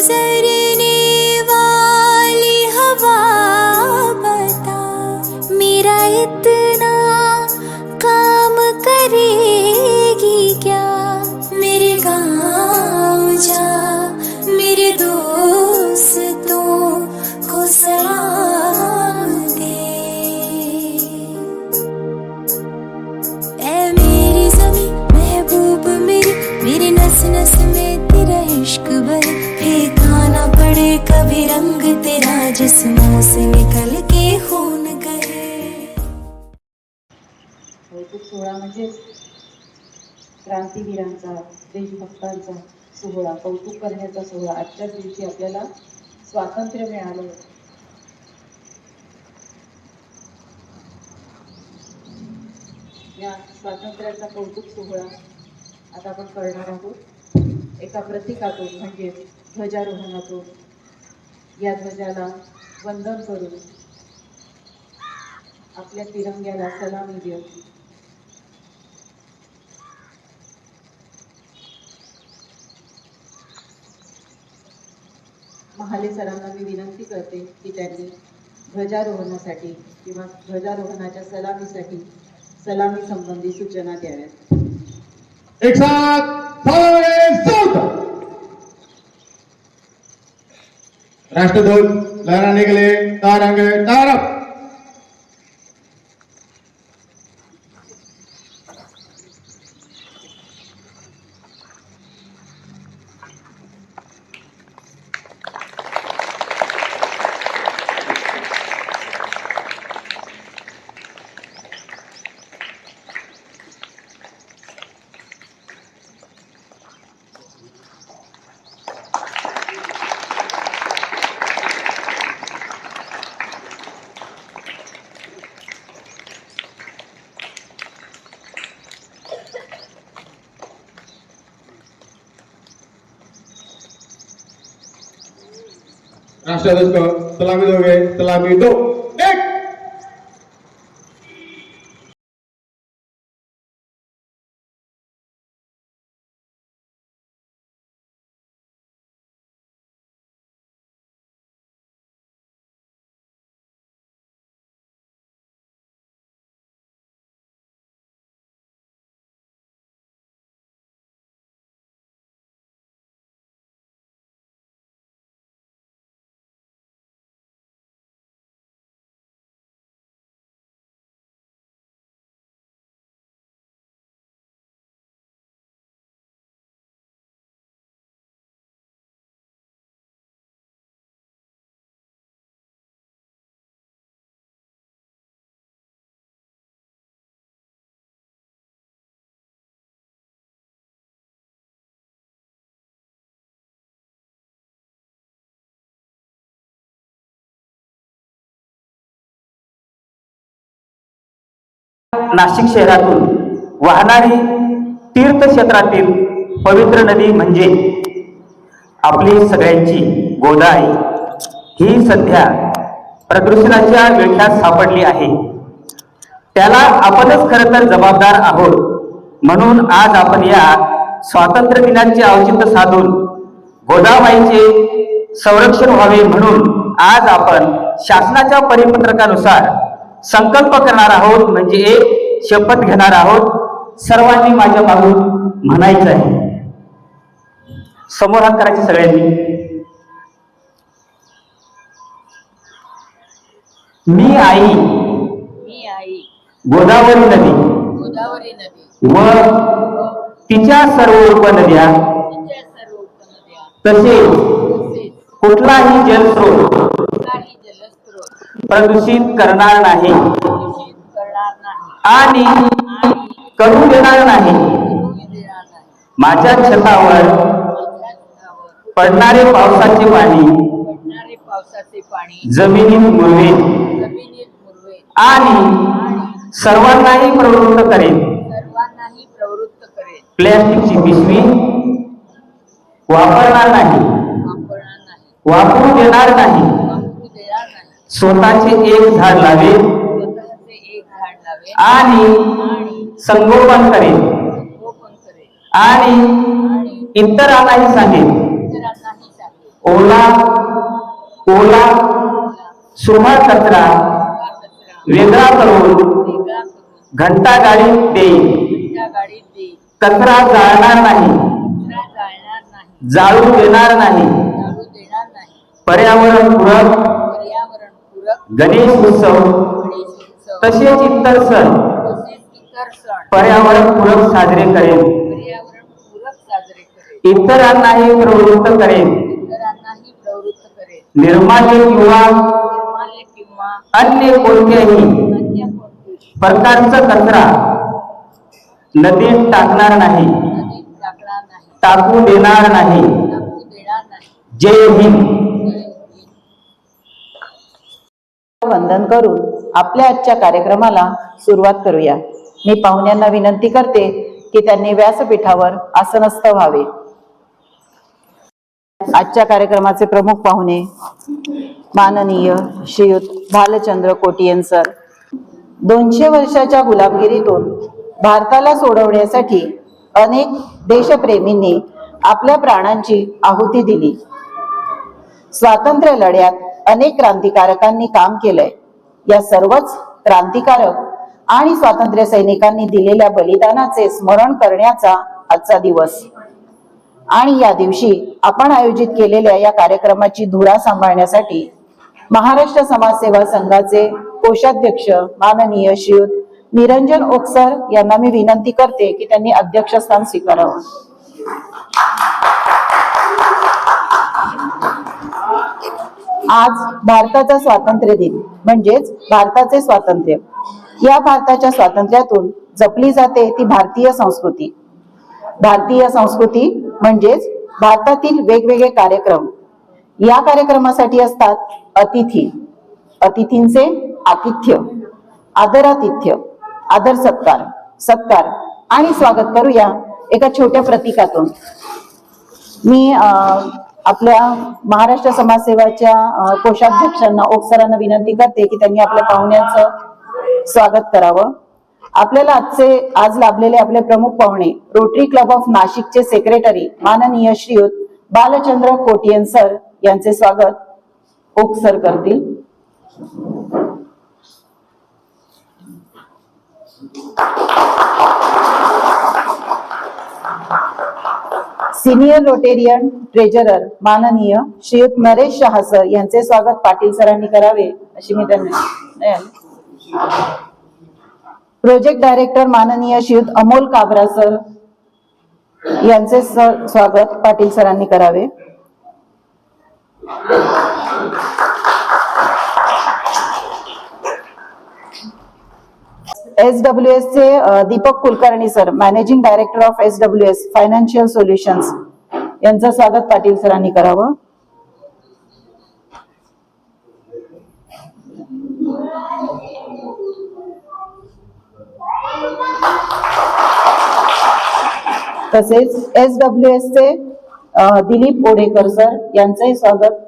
गुजरने वाली हवा बता, मेरा इतना काम करेगी क्या। मेरे गाँव जा, मेरे दोस्तों को सलाम दे। ऐ मेरी ज़मीं महबूब मेरी, मेरी नस नस में तेरा इश्क भरे। ठिकाना पड़े कभी रंग तेरा, जिस्मों से निकल के खून गए। कौतुक सोहळा म्हणजे क्रांतीवीरांचा, देशभक्तांचा सोहळा, कौतुक करण्याचा सोहळा। आजच्याच दिवशी आपल्याला स्वातंत्र्य मिळालं। या स्वातंत्र्याचा कौतुक सोहळा आता आपण करणार आहोत एका प्रतीकातून, म्हणजे ध्वजारोहणातून। या ध्वजाला वंदन करून, आपल्या तिरंग्याला सलामी देऊन महाले सरांना मी विनंती करते की त्यांनी ध्वजारोहणासाठी किंवा ध्वजारोहणाच्या सलामीसाठी सलामी संबंधी सूचना द्याव्यात। एक साथ राष्ट्रध्वज लहराने के लिए तारंगे तारक। राष्ट्रध्वज को सलामी दोगे, सलामी दो। एक नाशिक शहरातून वाहणारी तीर्थक्षेत्रातील पवित्र नदी म्हणजे आपली सगळ्यांची गोदावरी ही सध्या प्रदूषणाच्या विळख्यात सापडली आहे। त्याला आपणच खरं तर जबाबदार आहोत। म्हणून आज आपण या स्वातंत्र्य दिनाचे औचित्य साधून गोदावरीचे संरक्षण व्हावे म्हणून आज आपण शासनाच्या परिपत्रकानुसार संकल्प करणार आहोत, म्हणजे एक शपथ घेणार आहोत। सर्वांनी माझ्या मागून म्हणायचं आहे, समोर हात करायचे सगळ्यांनी। मी आई गोदावरी नदी व तिच्या सर्व उपनद्या तसेच कुठलाही जलस्रोत प्रदूषित करणार नाही आणि करू देणार नाही। माझ्या छतावर पडणारे पावसाचे पाणी जमिनीत मुरवेल आणि सर्वांनाही प्रवृत्त करेल। प्लॅस्टिकची पिशवी वापरणार नाही, वापरू देणार नाही। स्वतःचे एक झाड लावेल आणि संगोपन करेल आणि इतरांनाही सांगेल। ओला ओला सुहा कचरा वेगळा करून घंटा गाडीत देईल. कचरा जाळणार नाही, जाळू देणार नाही. पर्यावरणपूरक गणेश उत्सव तसेच इतर सण पर्यावरणपूरक साजरे करेल. इतरांनाही प्रवृत्त करेल. निर्माल्य किंवा अन्य कोणत्याही प्रकारचा कचरा नदीत टाकणार नाही, टाकू देणार नाही. जय हिंद. वंदन करून आपल्या आजच्या कार्यक्रमाला सुरुवात करूया. मी पाहुण्यांना विनंती करते की त्यांनी व्यासपीठावर आसनस्थ व्हावे. आजच्या कार्यक्रमाचे प्रमुख पाहुणे माननीय श्रीयुत भालचंद्र कोटियन सर. 200 वर्षाच्या गुलामगिरीतून भारताला सोडवण्यासाठी अनेक देशप्रेमींनी आपल्या प्राणांची आहुती दिली. स्वातंत्र्य लढ्यात अनेक क्रांतिकारकांनी काम केलंय. या सर्वच क्रांतिकारक आणि स्वातंत्र्य सैनिकांनी दिलेल्या बलिदानाचे स्मरण करण्याचा आजचा दिवस. आणि या दिवशी आपण आयोजित केलेल्या या कार्यक्रमाची धुरा सांभाळण्यासाठी महाराष्ट्र समाजसेवा संघाचे कोषाध्यक्ष माननीय श्रीयुत निरंजन ओकसर यांना मी विनंती करते की त्यांनी अध्यक्षस्थान स्वीकारावं. आज भारताचा स्वातंत्र्य दिन म्हणजेच भारताचे स्वातंत्र्य. या भारताच्या स्वातंत्र्यातून जपली जाते ती भारतीय संस्कृती. भारतीय संस्कृती म्हणजेच भारतातील वेगवेगळे कार्यक्रम. या कार्यक्रमासाठी असतात अतिथी, अतिथींचे आतिथ्य, आदरातिथ्य, आदर सत्कार, सत्कार आणि स्वागत करूया एका छोट्या प्रतीकातून. मी आपल्या महाराष्ट्र समाजसेवाच्या कोषाध्यक्षांना ओकसरांना विनंती करते की त्यांनी आपल्या पाहुण्यांचं स्वागत करावं. आपल्याला आज लाभलेले आपले प्रमुख पाहुणे रोटरी क्लब ऑफ नाशिकचे सेक्रेटरी माननीय श्रीयुत बालचंद्र कोटियन सर यांचे स्वागत ओकसर करतील. सिनियर रोटेरियन ट्रेजरर माननीय श्रीयुत नरेश शहा सर यांचे स्वागत पाटील सरांनी करावे अशी मी त्यांना. प्रोजेक्ट डायरेक्टर माननीय श्रीयुत अमोल काबरा सर यांचे स्वागत पाटील सरांनी करावे. SWS चे Deepak Kulkarni sir managing director of SWS financial solutions यांचं स्वागत पाटील सरांनी करावं. तसेच SWS चे दिलीप ओडेकर सर यांचंही स्वागत.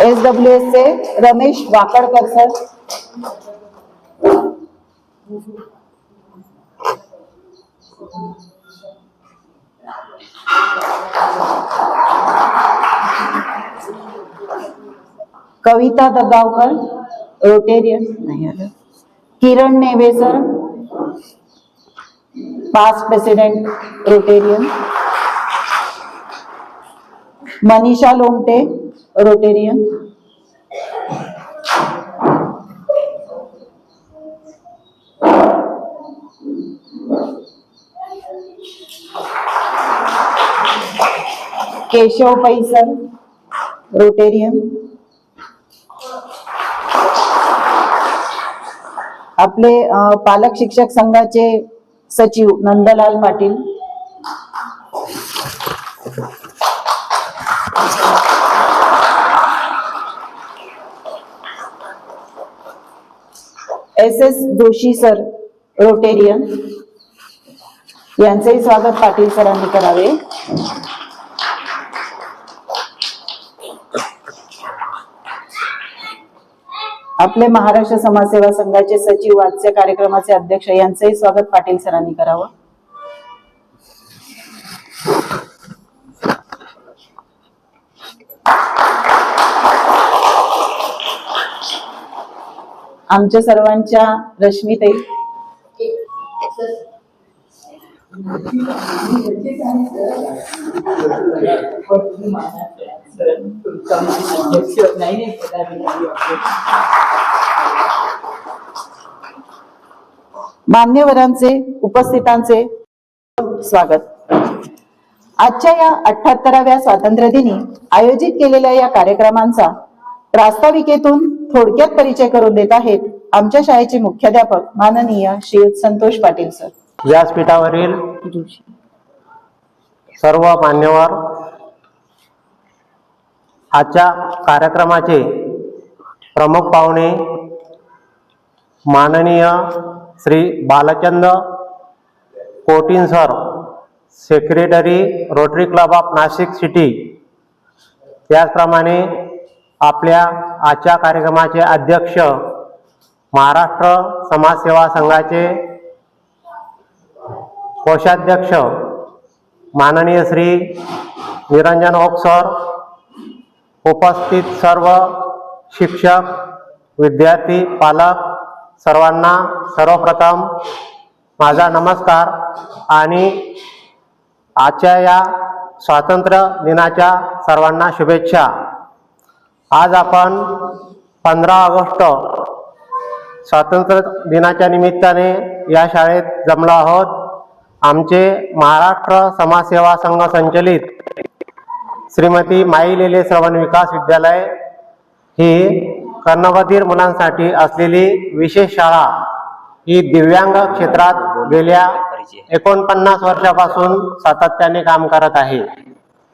SWS चे रमेश वाकडकर सर. कविता दगावकर रोटेरियन नाही आलं. Kiran Neve sir past president Rotarian. Manisha Lomte Rotarian. Keshav Pai sir Rotarian. आपले पालक शिक्षक संघाचे सचिव Nandlal Patil. SS Joshi sir Rotarian यांचेही स्वागत पाटील सरांनी करावे. आपले महाराष्ट्र समाजसेवा संघाचे सचिव आजच्या कार्यक्रमाचे अध्यक्ष यांचेही स्वागत पाटील सरांनी करावं. आमच्या सर्वांच्या रश्मीताई मान्यवरांचे उपस्थितांचे स्वागत। आजच्या या 78व्या स्वातंत्र्य दिनी आयोजित केलेल्या या कार्यक्रमांचा प्रास्ताविकेतून थोडक्यात परिचय करून देत आहेत आमच्या शाळेचे मुख्याध्यापक माननीय श्री संतोष पाटील सर। व्यासपीठावरील सर्व मान्यवर, आजच्या कार्यक्रमाचे प्रमुख पाहुणे माननीय Shri Balchandra Kotin sir, secretary Rotary club of Nashik city, त्याचप्रमाणे आपल्या आजच्या कार्यक्रमाचे अध्यक्ष महाराष्ट्र समाजसेवा संघाचे कोषाध्यक्ष माननीय श्री निरंजन ओक सर, उपस्थित सर्व शिक्षक, विद्यार्थी, पालक सर्वांना सर्वप्रथम माझा नमस्कार आणि आजच्या या स्वातंत्र्य दिनाच्या सर्वांना शुभेच्छा। आज आपण 15 ऑगस्ट स्वातंत्र्य दिनाच्या निमित्ताने या शाळेत जमलो आहोत। आमचे महाराष्ट्र समाजसेवा संघ संचलित श्रीमती माई लेले श्रवण विकास विद्यालय ही कर्णबधिर मुलांसाठी असलेली विशेष शाळा ही दिव्यांग क्षेत्रात गेल्या 49 वर्षापासून सातत्याने काम करत आहे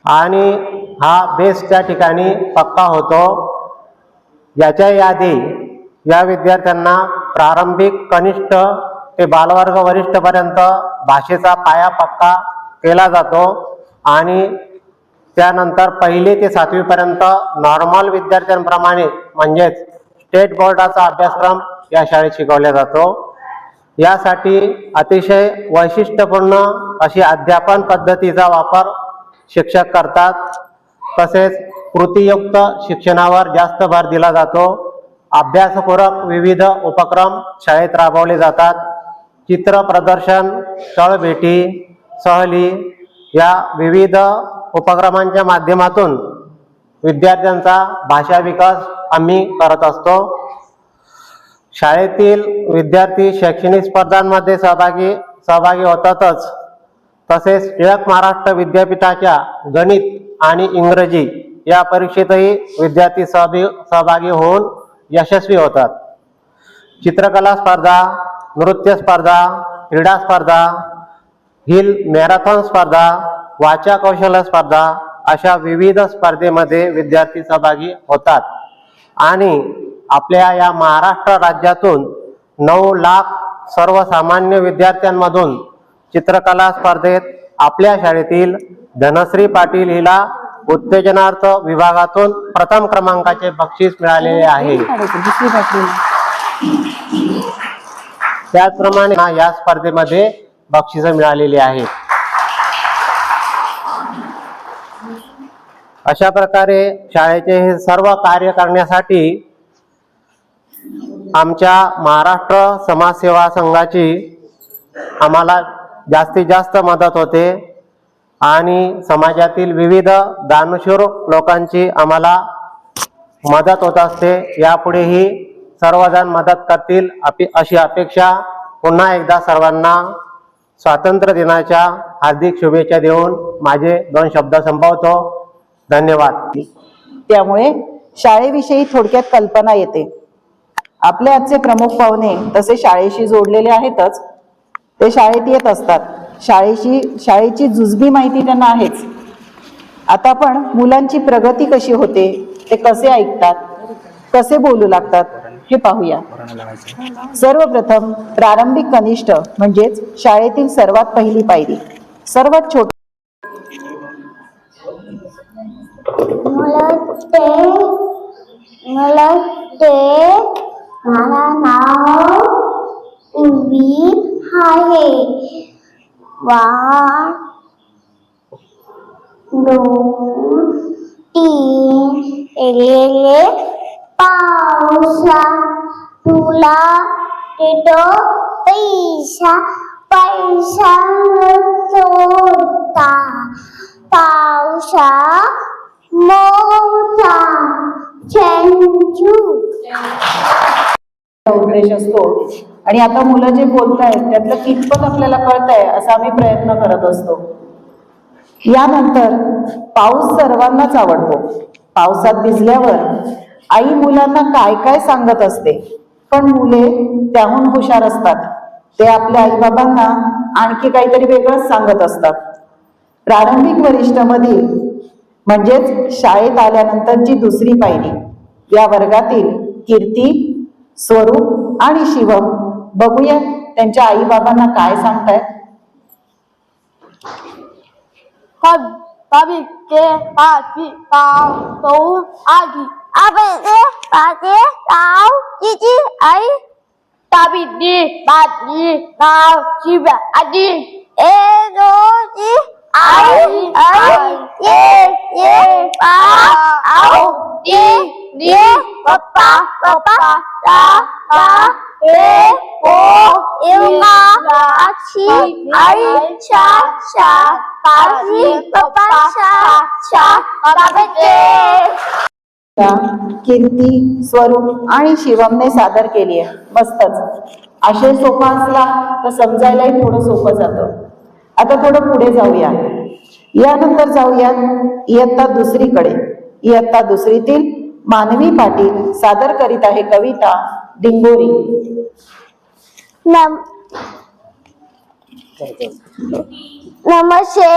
आणि हा बेस त्या ठिकाणी पक्का होतो। याच्या यादी या विद्यार्थ्यांना प्रारंभिक कनिष्ठ ते बालवर्ग वरिष्ठपर्यंत भाषेचा पाया पक्का केला जातो आणि त्यानंतर 1ली ते 7वी पर्यंत नॉर्मल विद्यार्थ्यांप्रमाणे म्हणजेच स्टेट बोर्डाचा अभ्यासक्रम या शाळेत शिकवला जातो। यासाठी अतिशय वैशिष्ट्यपूर्ण अशी अध्यापन पद्धतीचा वापर शिक्षक करतात। तसेच कृतीयुक्त शिक्षणावर जास्त भर दिला जातो। अभ्यासपूरक विविध उपक्रम शाळेत राबवले जातात। चित्र प्रदर्शन, स्थळभेटी, सहली या विविध उपक्रमांच्या माध्यमातून विद्यार्थ्यांचा भाषा विकास आम्ही करत असतो। शाळेतील विद्यार्थी शैक्षणिक स्पर्धांमध्ये सहभागी होतातच, तसेच टिळक महाराष्ट्र विद्यापीठाच्या गणित आणि इंग्रजी या परीक्षेतही विद्यार्थी सहभागी होऊन यशस्वी होतात। चित्रकला स्पर्धा, नृत्य स्पर्धा, क्रीडा स्पर्धा, हिल मॅरेथॉन स्पर्धा, वाचा कौशल्य स्पर्धा अशा विविध स्पर्धेमध्ये विद्यार्थी सहभागी होतात आणि आपल्या या महाराष्ट्र राज्यातून 9 लाख सर्वसामान्य विद्यार्थ्यांमधून चित्रकला स्पर्धेत आपल्या शाळेतील धनश्री पाटील हिला उत्तेजनार्थ विभागातून प्रथम क्रमांकाचे बक्षीस मिळालेले आहे। त्याचप्रमाणे या स्पर्धेमध्ये बक्षीस मिळालेली आहेत। अशा प्रकारे शाळेचे हे सर्व कार्य करण्यासाठी आमच्या महाराष्ट्र समाजसेवा संघाची आम्हाला जास्तीत जास्त मदत होते आणि समाजातील विविध दानशूर लोकांची आम्हाला मदत होत असते। यापुढेही सर्वजण मदत करतील अशी अपेक्षा पुन्हा एकदा सर्वांना स्वातंत्र्य दिनाच्या हार्दिक शुभेच्छा देऊन माझे 2 शब्द संपवतो। धन्यवाद। त्यामुळे शाळेविषयी थोडक्यात कल्पना येते। आपले आजचे प्रमुख पाहुणे तसे शाळेशी जोडलेले आहेतच, ते शाळेत येत असतात। शाळेची जुजबी माहिती त्यांना आहेच। आता आपण मुलांची प्रगती कशी होते, ते कसे ऐकतात, कसे बोलू लागतात हे पाहूया। सर्वप्रथम प्रारंभिक कनिष्ठ म्हणजेच शाळेतील सर्वात पहिली पायरी, सर्वात छोटी माझा नाव उर्वी आहे। 1 2 3 एलेले पावसा तुला देतो पैसा पैसा न चोरता पावसा मोठा चंचू उद्देश असतो आणि आता मुलं जे बोलतायत त्यातलं कितपत आपल्याला कळतंय असा आम्ही प्रयत्न करत असतो. यानंतर पाऊस सर्वांनाच आवडतो. पावसात भिजल्यावर आई मुलांना काय काय सांगत असते, पण मुले त्याहून हुशार असतात. ते आपल्या आईबाबांना आणखी काहीतरी वेगळंच सांगत असतात. प्रारंभिक वरिष्ठ मधील म्हणजेच शाळेत आल्यानंतरची दुसरी पायरी या वर्गातील कीर्ती, स्वरूप आणि शिवम बघूया त्यांच्या आई बाबांना काय सांगतायत. Babi ke pagi tau tau agi. Apa itu? Pagi tau cici ai. Tapi di pagi tau ciba adi. Ego ci ai ye pa au di papa ta o ilma ci ai cha Pagi, papa, sha, कीर्ती, स्वरूप आणि शिवमने सादर केली आहे. मस्तच. आशय सोपा असला तर समजायलाही थोडं सोपं जातं. आता थोडं पुढे जाऊया. यानंतर जाऊया इयत्ता दुसरीकडे. इयत्ता दुसरीतील मानवी पाटील सादर करीत आहे कविता डिंगोरी. नमस्ते,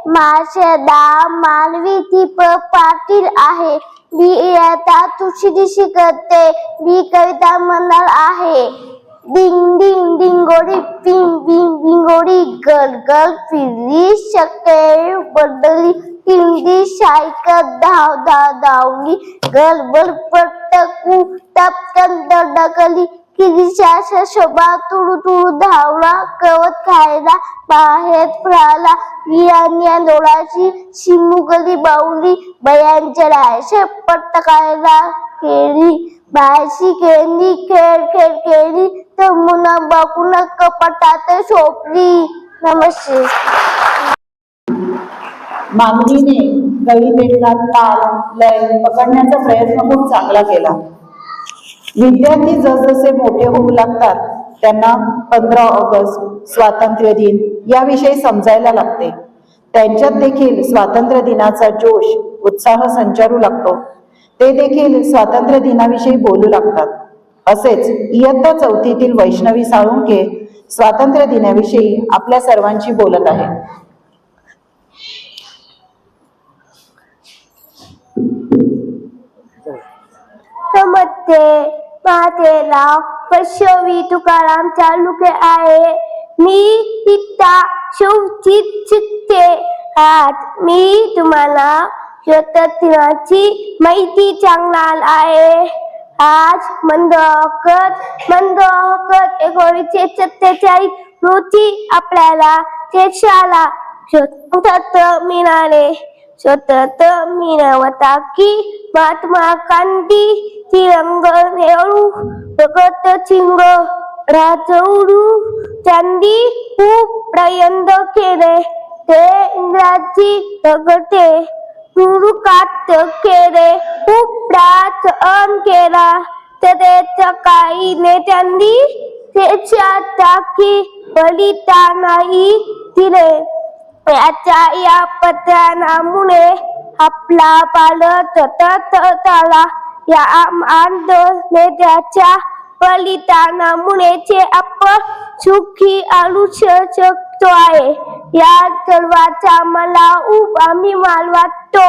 माझे नाव मानवी दीप पाटील आहे. मी इयत्ता दुसरी शिकते. मी कविता म्हणणार आहे. डिंग डिंग डिंगोरी बिंग बिंग बिंगोरी गल गल फिरली शके बदली टिंडी सायकल धाव धाव धावली गलबल पटकू टपकन दडकली किरीच्या शोभा तुडू तुडू धावला गवत खायला बाहेर पळाला वियान्या डोळाची शिमुगली बावली बयांच्या रायशे पटकायला केली बायशी केली खेळ खेळ केली तर मुना बाकून कपाटात शोभली. नमस्ते. मानवीने कवितेतला ताल लय पकडण्याचा प्रयत्न खूप चांगला केला. विद्यार्थी जसजसे मोठे होऊ लागतात त्यांना 15 ऑगस्ट स्वातंत्र्य दिन याविषयी समजायला लागते. त्यांच्यात देखील स्वातंत्र्य दिनाचा जोश उत्साह संचारू लागतो. ते देखील स्वातंत्र्य दिनाविषयी बोलू लागतात. असेच इयत्ता चौथीतील वैष्णवी साळुंके स्वातंत्र्य दिनाविषयी आपल्या सर्वांशी बोलत आहे. नमस्ते, माझे नाव वैष्णवी तुकाराम चालुके आहे. मी इयत्ता चौथीत शिकते. आज मी तुम्हाला स्वातंत्र्य दिनाची माहिती सांगणार आहे. आज मंद ऑगस्ट 1947 रोजी आपल्याला देशाला स्वातंत्र्य मिळाले. स्वातंत्र्य मिळवता की महात्मा गांधी तिरंग नेहरू भगतसिंग राजगुरू त्यांनी खूप प्रयत्न केले. ते इंग्रजी दगडे तुरुकात केले. खूप त्रास केला. त्याच्या काही नेत्यांनी देशासाठी बलिदानही दिले. या पत्रामुळे आपला भारत तळतळला. या नेत्याच्या बलिदानामुळे जे आपण सुखी आणू शकतो आहे. या सर्वांचा मला अभिमान वाटतो.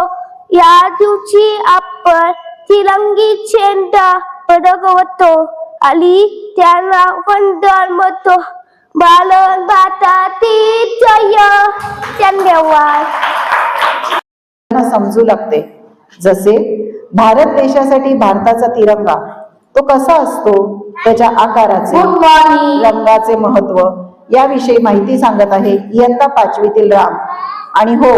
या दिवशी आपण तिरंगी झेंडा फडकवतो आणि त्यांना वंदन म्हणतो. भारत माताची जय. धन्यवाद. समजू लागते जसे भारत देशासाठी भारताचा तिरंगा तो कसा असतो, त्याच्या आकाराचे रंगाचे महत्व याविषयी माहिती सांगत आहे इयत्ता 5वीतील राम. आणि हो,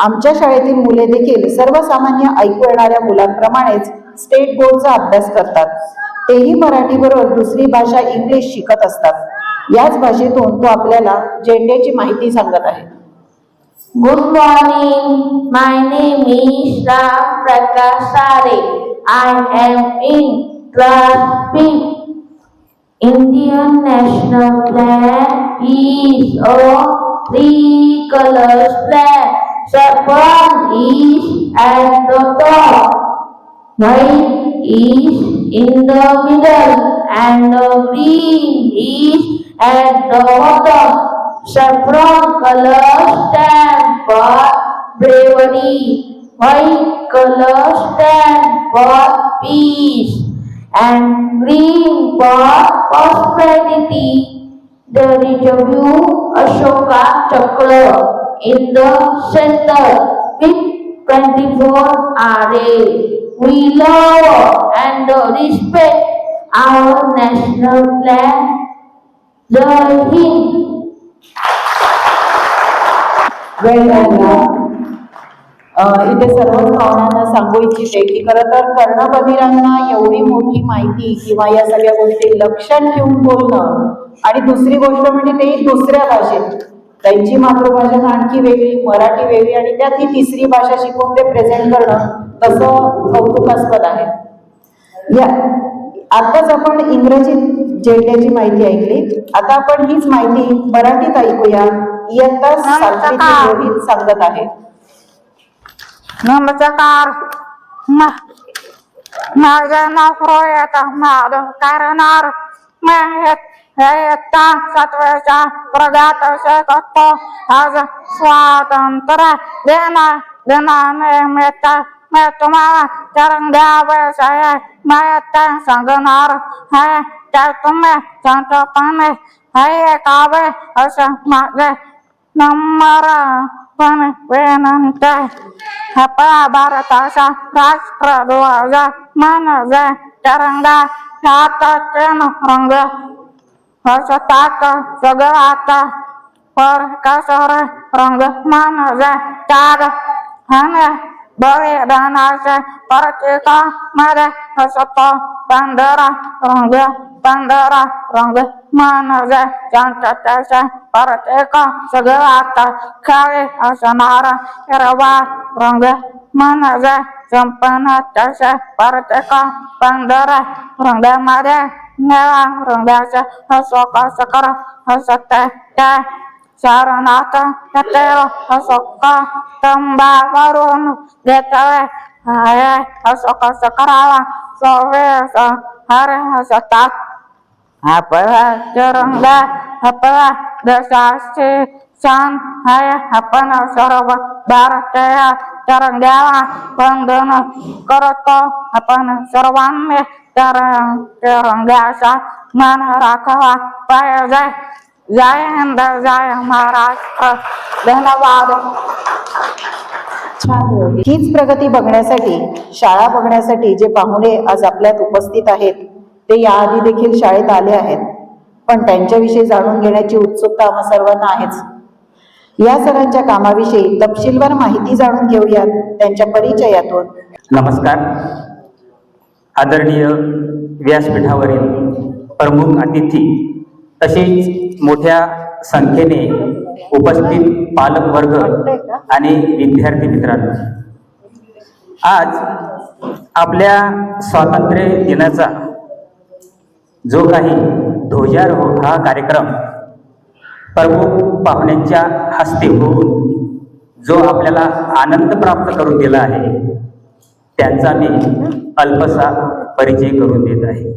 आमच्या शाळेतील मुले देखील सर्वसामान्य ऐकू येणाऱ्या मुलांप्रमाणेच स्टेट बोर्डचा अभ्यास करतात. तेही मराठीबरोबर दुसरी भाषा इंग्लिश शिकत असतात। याच भाषेतून तो आपल्याला झेंड्याची माहिती सांगत आहे। Good morning. My name is Ram Prakash Sare. I am in class 5th. Indian national flag is a three colors flag. Saffron is at the top. White is in the middle and the green is at the bottom. Saffron color stand for bravery. White color stand for peace. And green for prosperity. There is a blue Ashoka Chakra in the center with 24 arrays. We love and respect our national flag. Jai Hind. इथे सर्वच भावनांना सांगू इच्छिते की खरं तर कर्णबधिरांना एवढी मोठी माहिती किंवा या सगळ्या गोष्टी लक्षात ठेवून बोलणं आणि दुसरी गोष्ट म्हणजे ते दुसऱ्या भाषेत, त्यांची मातृभाषा आणखी वेगळी, मराठी वेगळी आणि त्यात ही तिसरी भाषा शिकून ते प्रेझेंट करणं तसं कौतुकास्पद आहे। या आताच आपण इंग्रजी झेंड्याची माहिती ऐकली, आता आपण हीच माहिती मराठीत ऐकूया। इयत्ता 7वीतील रोहित सांगत आहे। नमस्कार, माझं नाव रोहित माधव करणार। मी इयत्ता 7वीच्या वर्गात शिकतो। आज स्वातंत्र्य दिनानिमित्त मी तुम्हाला तिरंग्याविषयी माहिती सांगणार आहे, ते तुम्ही शांतपणे ऐकावे असे माझे नम्रपणे विनंती आहे। आपल्या भारताचा राष्ट्रध्वज म्हणजे तिरंगा, ह्यात 3 रंग असतात, सगळ्यात परकेसरी रंग म्हणजे त्याग आणि बलिदानाचे प्रतीक मध्ये असतो। पांढरा रंग म्हणजे शांततेचे प्रतीक, सगळ्यात खाली असणारा हिरवा रंग म्हणजे संपन्नतेचे प्रतीक। पांढऱ्या रंगामध्ये निळ्या रंगाचे अशोक चक्र असते, ते शरणात येथील अशोक स्तंभावरून घेतले आहे। अशोक चक्राला 24 हारे असतात। आपला तिरंगा आपल्या देशाची शान आहे। आपण सर्व भारतीय तिरंग्याला वंदन करतो। आपण सर्वांनी तिरंग्याचा मान राखावा पाहिजे। जय हिंद, जय महाराष्ट्र। धन्यवाद। हीच प्रगती बघण्यासाठी, शाळा बघण्यासाठी जे पाहुणे आज आपल्यात उपस्थित आहेत ते याआधी देखील शाळेत आले आहेत, पण त्यांच्याविषयी जाणून घेण्याची उत्सुकता आम्हा सर्वांना आहेच। या सरांच्या कामाविषयी तपशीलवार माहिती जाणून घेऊयात त्यांच्या परिचयातून। नमस्कार। आदरणीय व्यासपीठावरील प्रमुख अतिथी तसेच मोठ्या संख्येने उपस्थित पालक वर्ग आणि विद्यार्थी मित्रांनो, आज आपल्या स्वातंत्र्य दिनाचा जो काही ध्वजारोहण हा कार्यक्रम प्रमुख पाहुण्यांच्या हस्ते होऊन जो आपल्याला आनंद प्राप्त करून दिला आहे, त्यांचा मी अल्पसा परिचय करून देत आहे।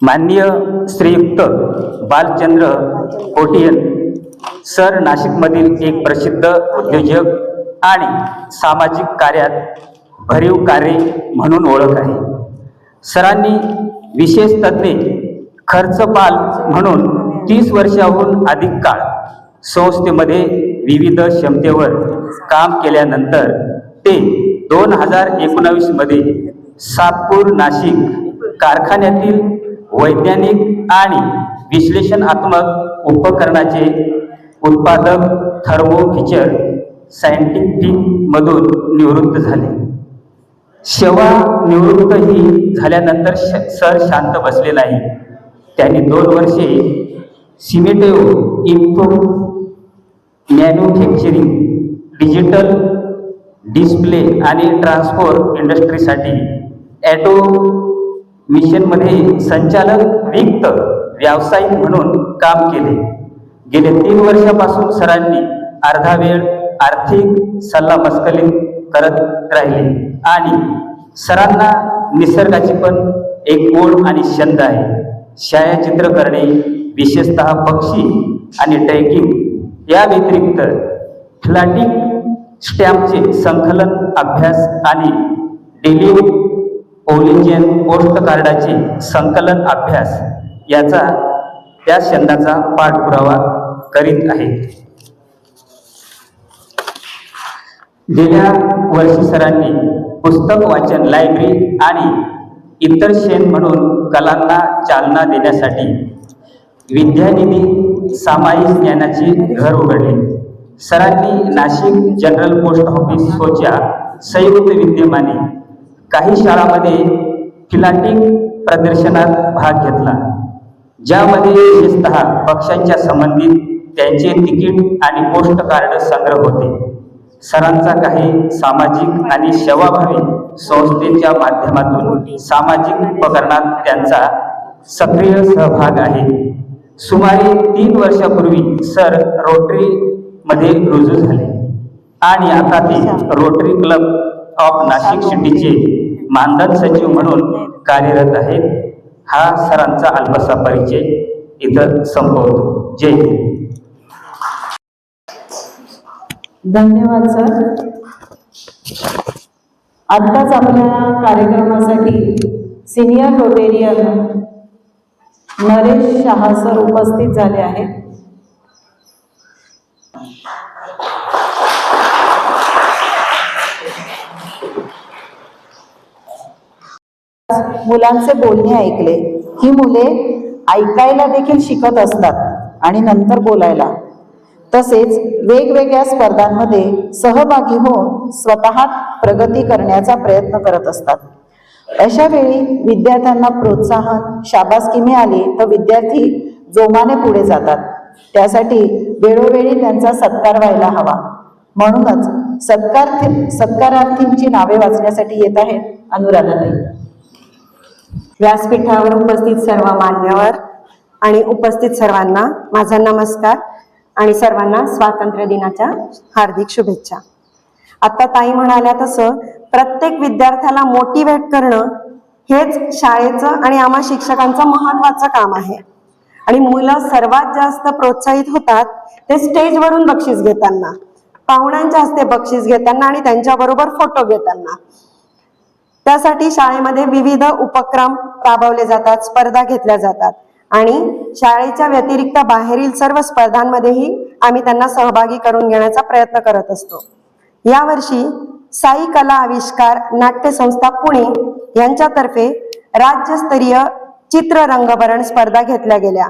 माननीय श्रीयुक्त बालचंद्र कोटियन सर नाशिकमधील एक प्रसिद्ध उद्योजक आणि सामाजिक कार्यात भरीव कार्य म्हणून ओळख आहे। सरांनी विशेष तज्ञ खर्चपाल म्हणून 30 वर्षाहून अधिक काळ संस्थेमध्ये विविध क्षमतेवर काम केल्यानंतर ते 2019 मध्ये सातपूर नाशिक कारखान्यातील वैज्ञानिक आणि विश्लेषणात्मक उपकरणाचे उत्पादक थर्मो फीचर सायंटिफिक मधून निवृत्त झाले। सेवानिवृत्तही झाल्यानंतर सर शांत बसले नाही. त्यांनी 2 वर्षे सिमेटेओ इन्फो मॅन्युफॅक्चरिंग, डिजिटल डिस्प्ले आणि ट्रान्सपोर्ट इंडस्ट्रीसाठी ॲटोमिशनमध्ये संचालक वित्त व्यावसायिक म्हणून काम केले. गेले 3 वर्षापासून सरांनी अर्धा वेळ आर्थिक सल्लामसलत करत राहिले आणि सरांना निसर्गाची पण एक ओढ आणि छंद आहे. छायाचित्र करणे, विशेषतः पक्षी आणि ट्रेकिंग या व्यतिरिक्त फ्लॅटिंग स्टॅम्पचे संकलन, अभ्यास आणि डेली ओलिजियन पोस्टकार्डाचे संकलन अभ्यास याचा त्या छंदाचा पाठपुरावा करीत आहे. गेल्या वर्षी सरांनी पुस्तक वाचन, लायब्ररी आणि इतर शेण म्हणून कलांना चालना देण्यासाठी विद्यानिधी सामायिक ज्ञानाचे घर उघडले. सरांनी नाशिक जनरल पोस्ट ऑफिसच्या संयुक्त विद्यमाने काही शाळांमध्ये फिलाटिंग प्रदर्शनात भाग घेतला, ज्यामध्ये विशेषतः पक्ष्यांच्या संबंधित त्यांचे तिकीट आणि पोस्ट कार्ड संग्रह होते. सरांचा काही सामाजिक आणि सेवाभावी संस्थेच्या माध्यमातून सामाजिक उपक्रमात त्यांचा सक्रिय सहभाग आहे. सुमारे 3 वर्षापूर्वी सर रोटरी मध्ये रुजू झाले आणि आता ते रोटरी क्लब ऑफ नाशिक सिटीचे मानधन सचिव म्हणून कार्यरत आहेत. हा सरांचा अल्पसा परिचय इथं संपवतो. जय हिंद. धन्यवाद सर. आत्ताच आपल्या कार्यक्रमासाठी senior Rotarian Naresh Shah sir उपस्थित झाले आहेत. मुलांचे बोलणे ऐकले. ही मुले ऐकायला देखील शिकत असतात आणि नंतर बोलायला, तसेच वेगवेगळ्या स्पर्धांमध्ये सहभागी होऊन स्वतः प्रगती करण्याचा प्रयत्न करत असतात. अशा वेळी विद्यार्थ्यांना प्रोत्साहन, शाबासकी मिळाली तर विद्यार्थी जोमाने पुढे जातात. त्यासाठी वेळोवेळी त्यांचा सत्कार व्हायला हवा. म्हणूनच सत्कारार्थींची नावे वाचण्यासाठी येत आहेत अनुराधाताई. व्यासपीठावर उपस्थित सर्व मान्यवर आणि उपस्थित सर्वांना माझा नमस्कार आणि सर्वांना स्वातंत्र्य दिनाच्या हार्दिक शुभेच्छा. आता ताई म्हणाल्या तसं प्रत्येक विद्यार्थ्याला मोटिवेट करणं हेच शाळेचं आणि आम्हा शिक्षकांचं महत्वाचं काम आहे. आणि मुलं सर्वात जास्त प्रोत्साहित होतात ते स्टेजवरून बक्षीस घेताना, पाहुण्यांच्या हस्ते बक्षीस घेताना आणि त्यांच्याबरोबर फोटो घेताना. त्यासाठी शाळेमध्ये विविध उपक्रम राबवले जातात, स्पर्धा घेतल्या जातात आणि शाळेच्या व्यतिरिक्त बाहेरील सर्व स्पर्धांमध्येही आम्ही त्यांना सहभागी करून घेण्याचा प्रयत्न करत असतो. यावर्षी साई कला आविष्कार नाट्य संस्था पुणे यांच्यातर्फे राज्यस्तरीय चित्र रंगभरण स्पर्धा घेतल्या गेल्या.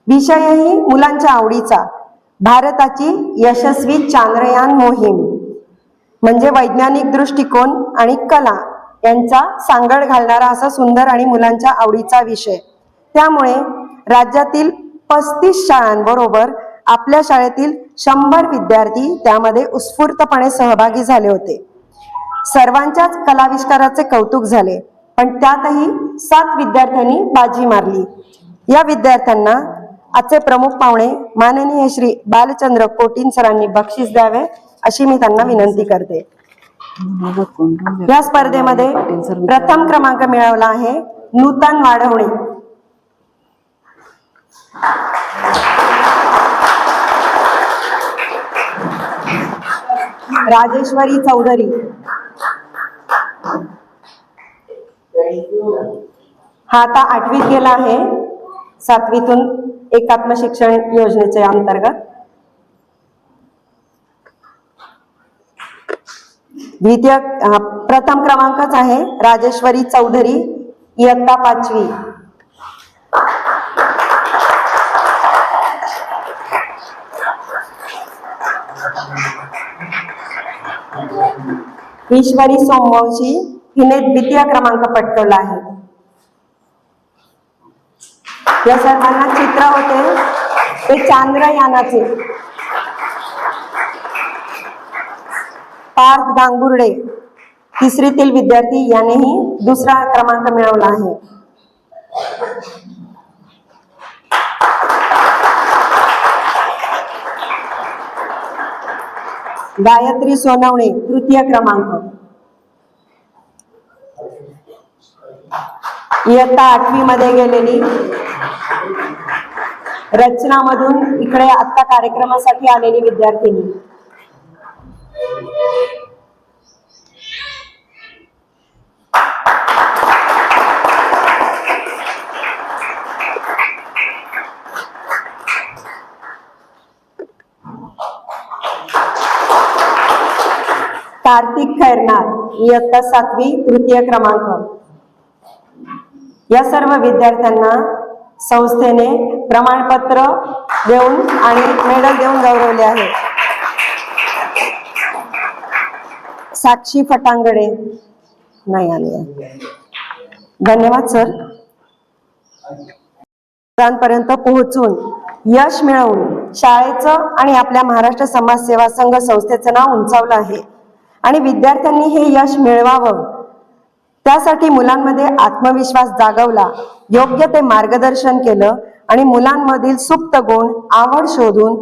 विषयही मुलांच्या आवडीचा, भारताची यशस्वी चांद्रयान मोहीम, म्हणजे वैज्ञानिक दृष्टिकोन आणि कला यांचा सांगड घालणारा असा सुंदर आणि मुलांच्या आवडीचा विषय. त्यामुळे राज्यातील 35 शाळांबरोबर आपल्या शाळेतील 100 विद्यार्थी त्यामध्ये उत्स्फूर्तपणे सहभागी झाले होते. सर्वांच्याच कलाविष्काराचे कौतुक झाले, पण त्यातही 7 विद्यार्थ्यांनी बाजी मारली. या विद्यार्थ्यांना आजचे प्रमुख पाहुणे माननीय श्री बालचंद्र कोटीन सरांनी बक्षीस द्यावे अशी मी त्यांना विनंती करते. या स्पर्धेमध्ये प्रथम क्रमांक मिळवला आहे नूतन वाढवणे. राजेश्वरी चौधरी. हा आता 8वीत गेला आहे, 7वीतून एकात्म शिक्षण योजनेच्या अंतर्गत. प्रथम क्रमांकच आहे राजेश्वरी चौधरी, इयत्ता 5वी. ईश्वरी सोमवंशी, हिने द्वितीय क्रमांक पटकावला आहे. या सर्वांना चित्र होते ते चांद्रयानाचे. पार्थ गांगुर्डे तिसरीतील विद्यार्थी यानेही दुसरा क्रमांक मिळवला आहे. गायत्री सोनवणे तृतीय क्रमांक. इयत्ता 8वी मध्ये गेलेली रचनामधून इकडे आता कार्यक्रमासाठी आलेली विद्यार्थिनी. कार्तिक खैरनार इयत्ता 7वी तृतीय क्रमांक. या सर्व विद्यार्थ्यांना संस्थेने प्रमाणपत्र देऊन आणि मेडल देऊन गौरवले आहे. साक्षी फटांगडे नाही आले. धन्यवाद सर. पर्यंत पोहोचून यश मिळवून शाळेचं आणि आपल्या महाराष्ट्र समाज सेवा संघ संस्थेचं नाव उंचावलं आहे आणि विद्यार्थ्यांनी हे यश मिळवावं त्यासाठी मुलांमध्ये आत्मविश्वास जागवला, योग्य ते मार्गदर्शन केलं आणि मुलांमधील सुप्त गुण, आवड शोधून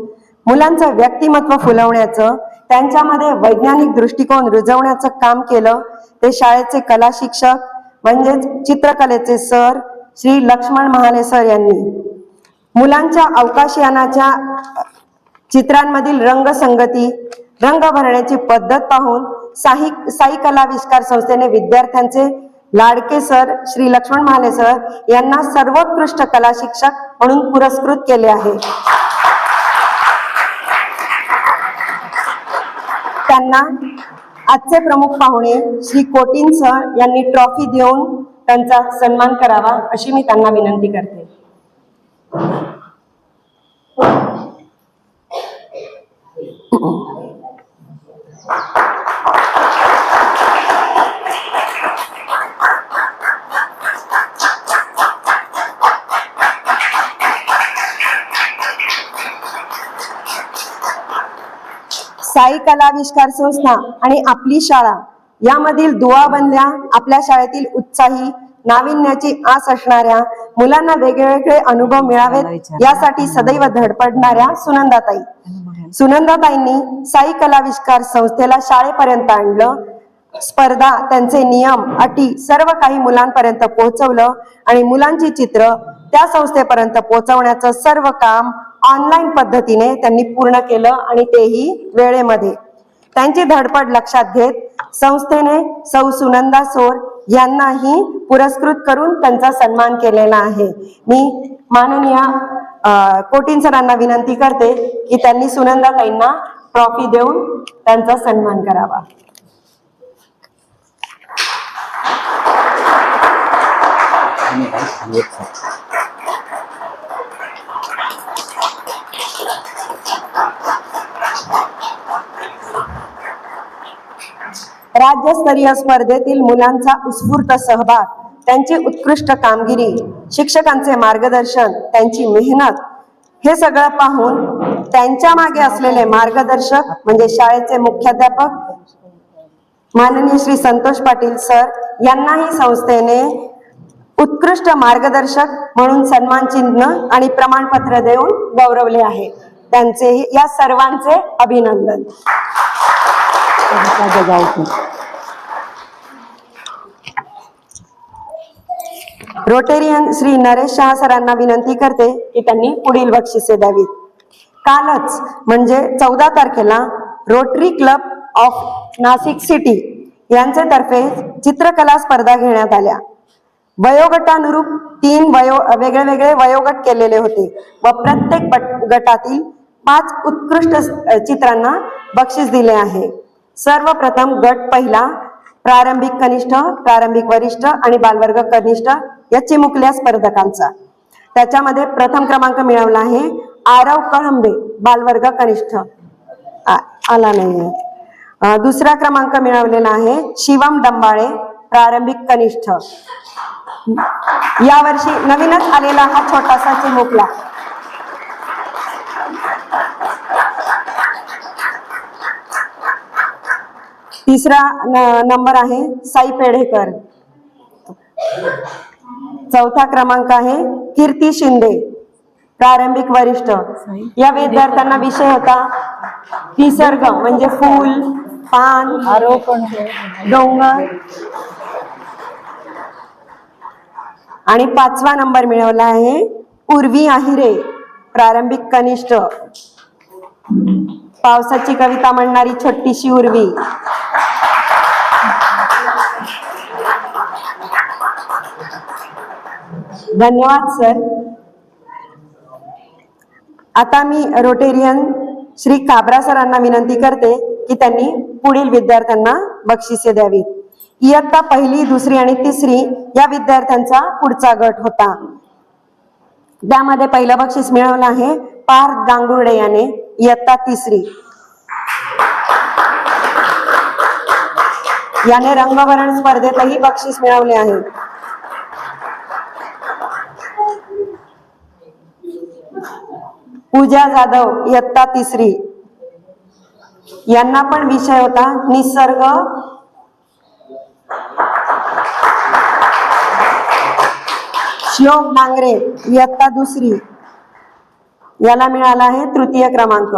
मुलांचं व्यक्तिमत्व फुलवण्याचं, त्यांच्यामध्ये वैज्ञानिक दृष्टिकोन रुजवण्याचं काम केलं ते शाळेचे कला शिक्षक म्हणजेच चित्रकलेचे सर श्री लक्ष्मण महाले सर यांनी. मुलांच्या अवकाशयानाच्या चित्रांमधील रंगसंगती, रंग भरण्याची पद्धत पाहून साई कलाविष्कार संस्थेने विद्यार्थ्यांचे लाडके सर श्री लक्ष्मण महाले सर यांना सर्वोत्कृष्ट कला शिक्षक म्हणून पुरस्कृत केले आहे. त्यांना आजचे प्रमुख पाहुणे श्री कोटीन सर यांनी ट्रॉफी देऊन त्यांचा सन्मान करावा अशी मी त्यांना विनंती करते. साई कलाविष्कार संस्था आणि आपली शाळा यामधील दुवा बनल्या आपल्या शाळेतील उत्साही नाविन्याची आस असणाऱ्या मुलांना वेगवेगळे अनुभव मिळावेत यासाठी सदैव धडपडणाऱ्या सुनंदाताईंनी साई कलाविष्कार संस्थेला शाळेपर्यंत आणलं. स्पर्धा, त्यांचे नियम, अटी सर्व काही मुलांपर्यंत पोहोचवलं आणि मुलांची चित्र त्या संस्थेपर्यंत पोहोचवण्याचं सर्व काम ऑनलाईन पद्धतीने त्यांनी पूर्ण केलं आणि तेही वेळेमध्ये. त्यांची धडपड लक्षात घेत संस्थेने सौ सुनंदा सोर यांनाही पुरस्कृत करून त्यांचा सन्मान केलेला आहे. मी माननीय कोटीन सरांना विनंती करते की त्यांनी सुनंदाताईंना ट्रॉफी देऊन त्यांचा सन्मान करावा. राज्यस्तरीय स्पर्धेतील मुलांचा उत्स्फूर्त सहभाग, त्यांची उत्कृष्ट कामगिरी, शिक्षकांचे मार्गदर्शन, त्यांची मेहनत हे सगळं पाहून त्यांच्या मागे असलेले मार्गदर्शक म्हणजे शाळेचे मुख्याध्यापक माननीय श्री संतोष पाटील सर यांनाही संस्थेने उत्कृष्ट मार्गदर्शक म्हणून सन्मान चिन्ह आणि प्रमाणपत्र देऊन गौरवले आहे. त्यांचे या सर्वांचे अभिनंदन. रोटेरियन श्री नरेश शाह सरांना विनंती करते की त्यांनी पुढील बक्षिसे द्यावीत. कालच म्हणजे 14 तारखेला rotary club of Nashik city यांचे तर्फे चित्रकला स्पर्धा घेण्यात आल्या. वयोगटानुरूप 3 वेगळे वयोगट केलेले होते व प्रत्येक गटातील 5 उत्कृष्ट चित्रांना बक्षीस दिले आहे. सर्वप्रथम गट पहिला प्रारंभिक कनिष्ठ, प्रारंभिक वरिष्ठ आणि बालवर्ग कनिष्ठ या चिमुकल्या स्पर्धकांचा. त्याच्यामध्ये प्रथम क्रमांक मिळवला आहे आरव कळंबे बालवर्ग कनिष्ठ, आला नाहीये. दुसरा क्रमांक मिळवलेला आहे शिवम डंबाळे प्रारंभिक कनिष्ठ. यावर्षी नवीनच आलेला हा छोटासा चिमुकला. तिसरा नंबर आहे साई पेढेकर. चौथा क्रमांक आहे कीर्ती शिंदे, प्रारंभिक वरिष्ठ. या विद्यार्थ्यांना विषय होता निसर्ग म्हणजे फूल, पान, डोंगर. आणि 5वा नंबर मिळवला आहे उर्वी आहिरे, प्रारंभिक कनिष्ठ. पावसाची कविता म्हणणारी छोटीशी उर्वी. धन्यवाद सर. आता मी रोटेरियन श्री काबरा सरांना विनंती करते की त्यांनी पुढील विद्यार्थ्यांना बक्षिसे द्यावीत. इयत्ता 1ली, 2री आणि 3री या विद्यार्थ्यांचा पुढचा गट होता. त्यामध्ये पहिलं बक्षीस मिळवलं आहे पार्थ गांगुर्डे याने, इयत्ता 3री. याने रंगवर्ण स्पर्धेतही बक्षीस मिळवले आहे. पूजा जाधव, इयत्ता 3री. यांना पण विषय होता निसर्ग. श्लोक डांगरे, इयत्ता 2री. याला मिळाला आहे 3य क्रमांक.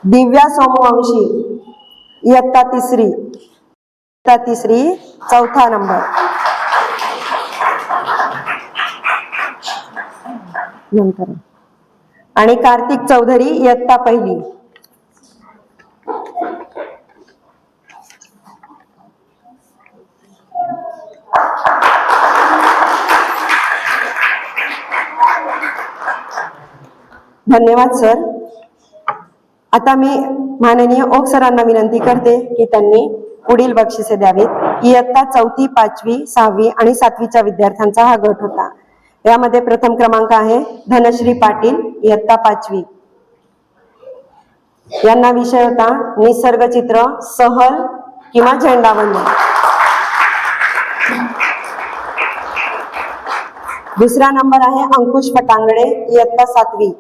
दिव्या सोमवंशी, इयत्ता 3री. इयत्ता 3री, 4था नंबर. नंतर आणि कार्तिक चौधरी, इयत्ता 1ली. धन्यवाद सर. आता मी माननीय ओक सरांना विनंती करते की त्यांनी पुढील बक्षिसे द्यावीत. इयत्ता 4थी, 5वी, 6वी आणि 7वीच्या विद्यार्थ्यांचा हा गट होता. यामध्ये प्रथम क्रमांक आहे धनश्री पाटील, इयत्ता 5वी. यांना विषय होता निसर्गचित्र, सहल किंवा झेंडावंदन. दुसरा नंबर आहे अंकुश फटांगडे, इयत्ता 7वी.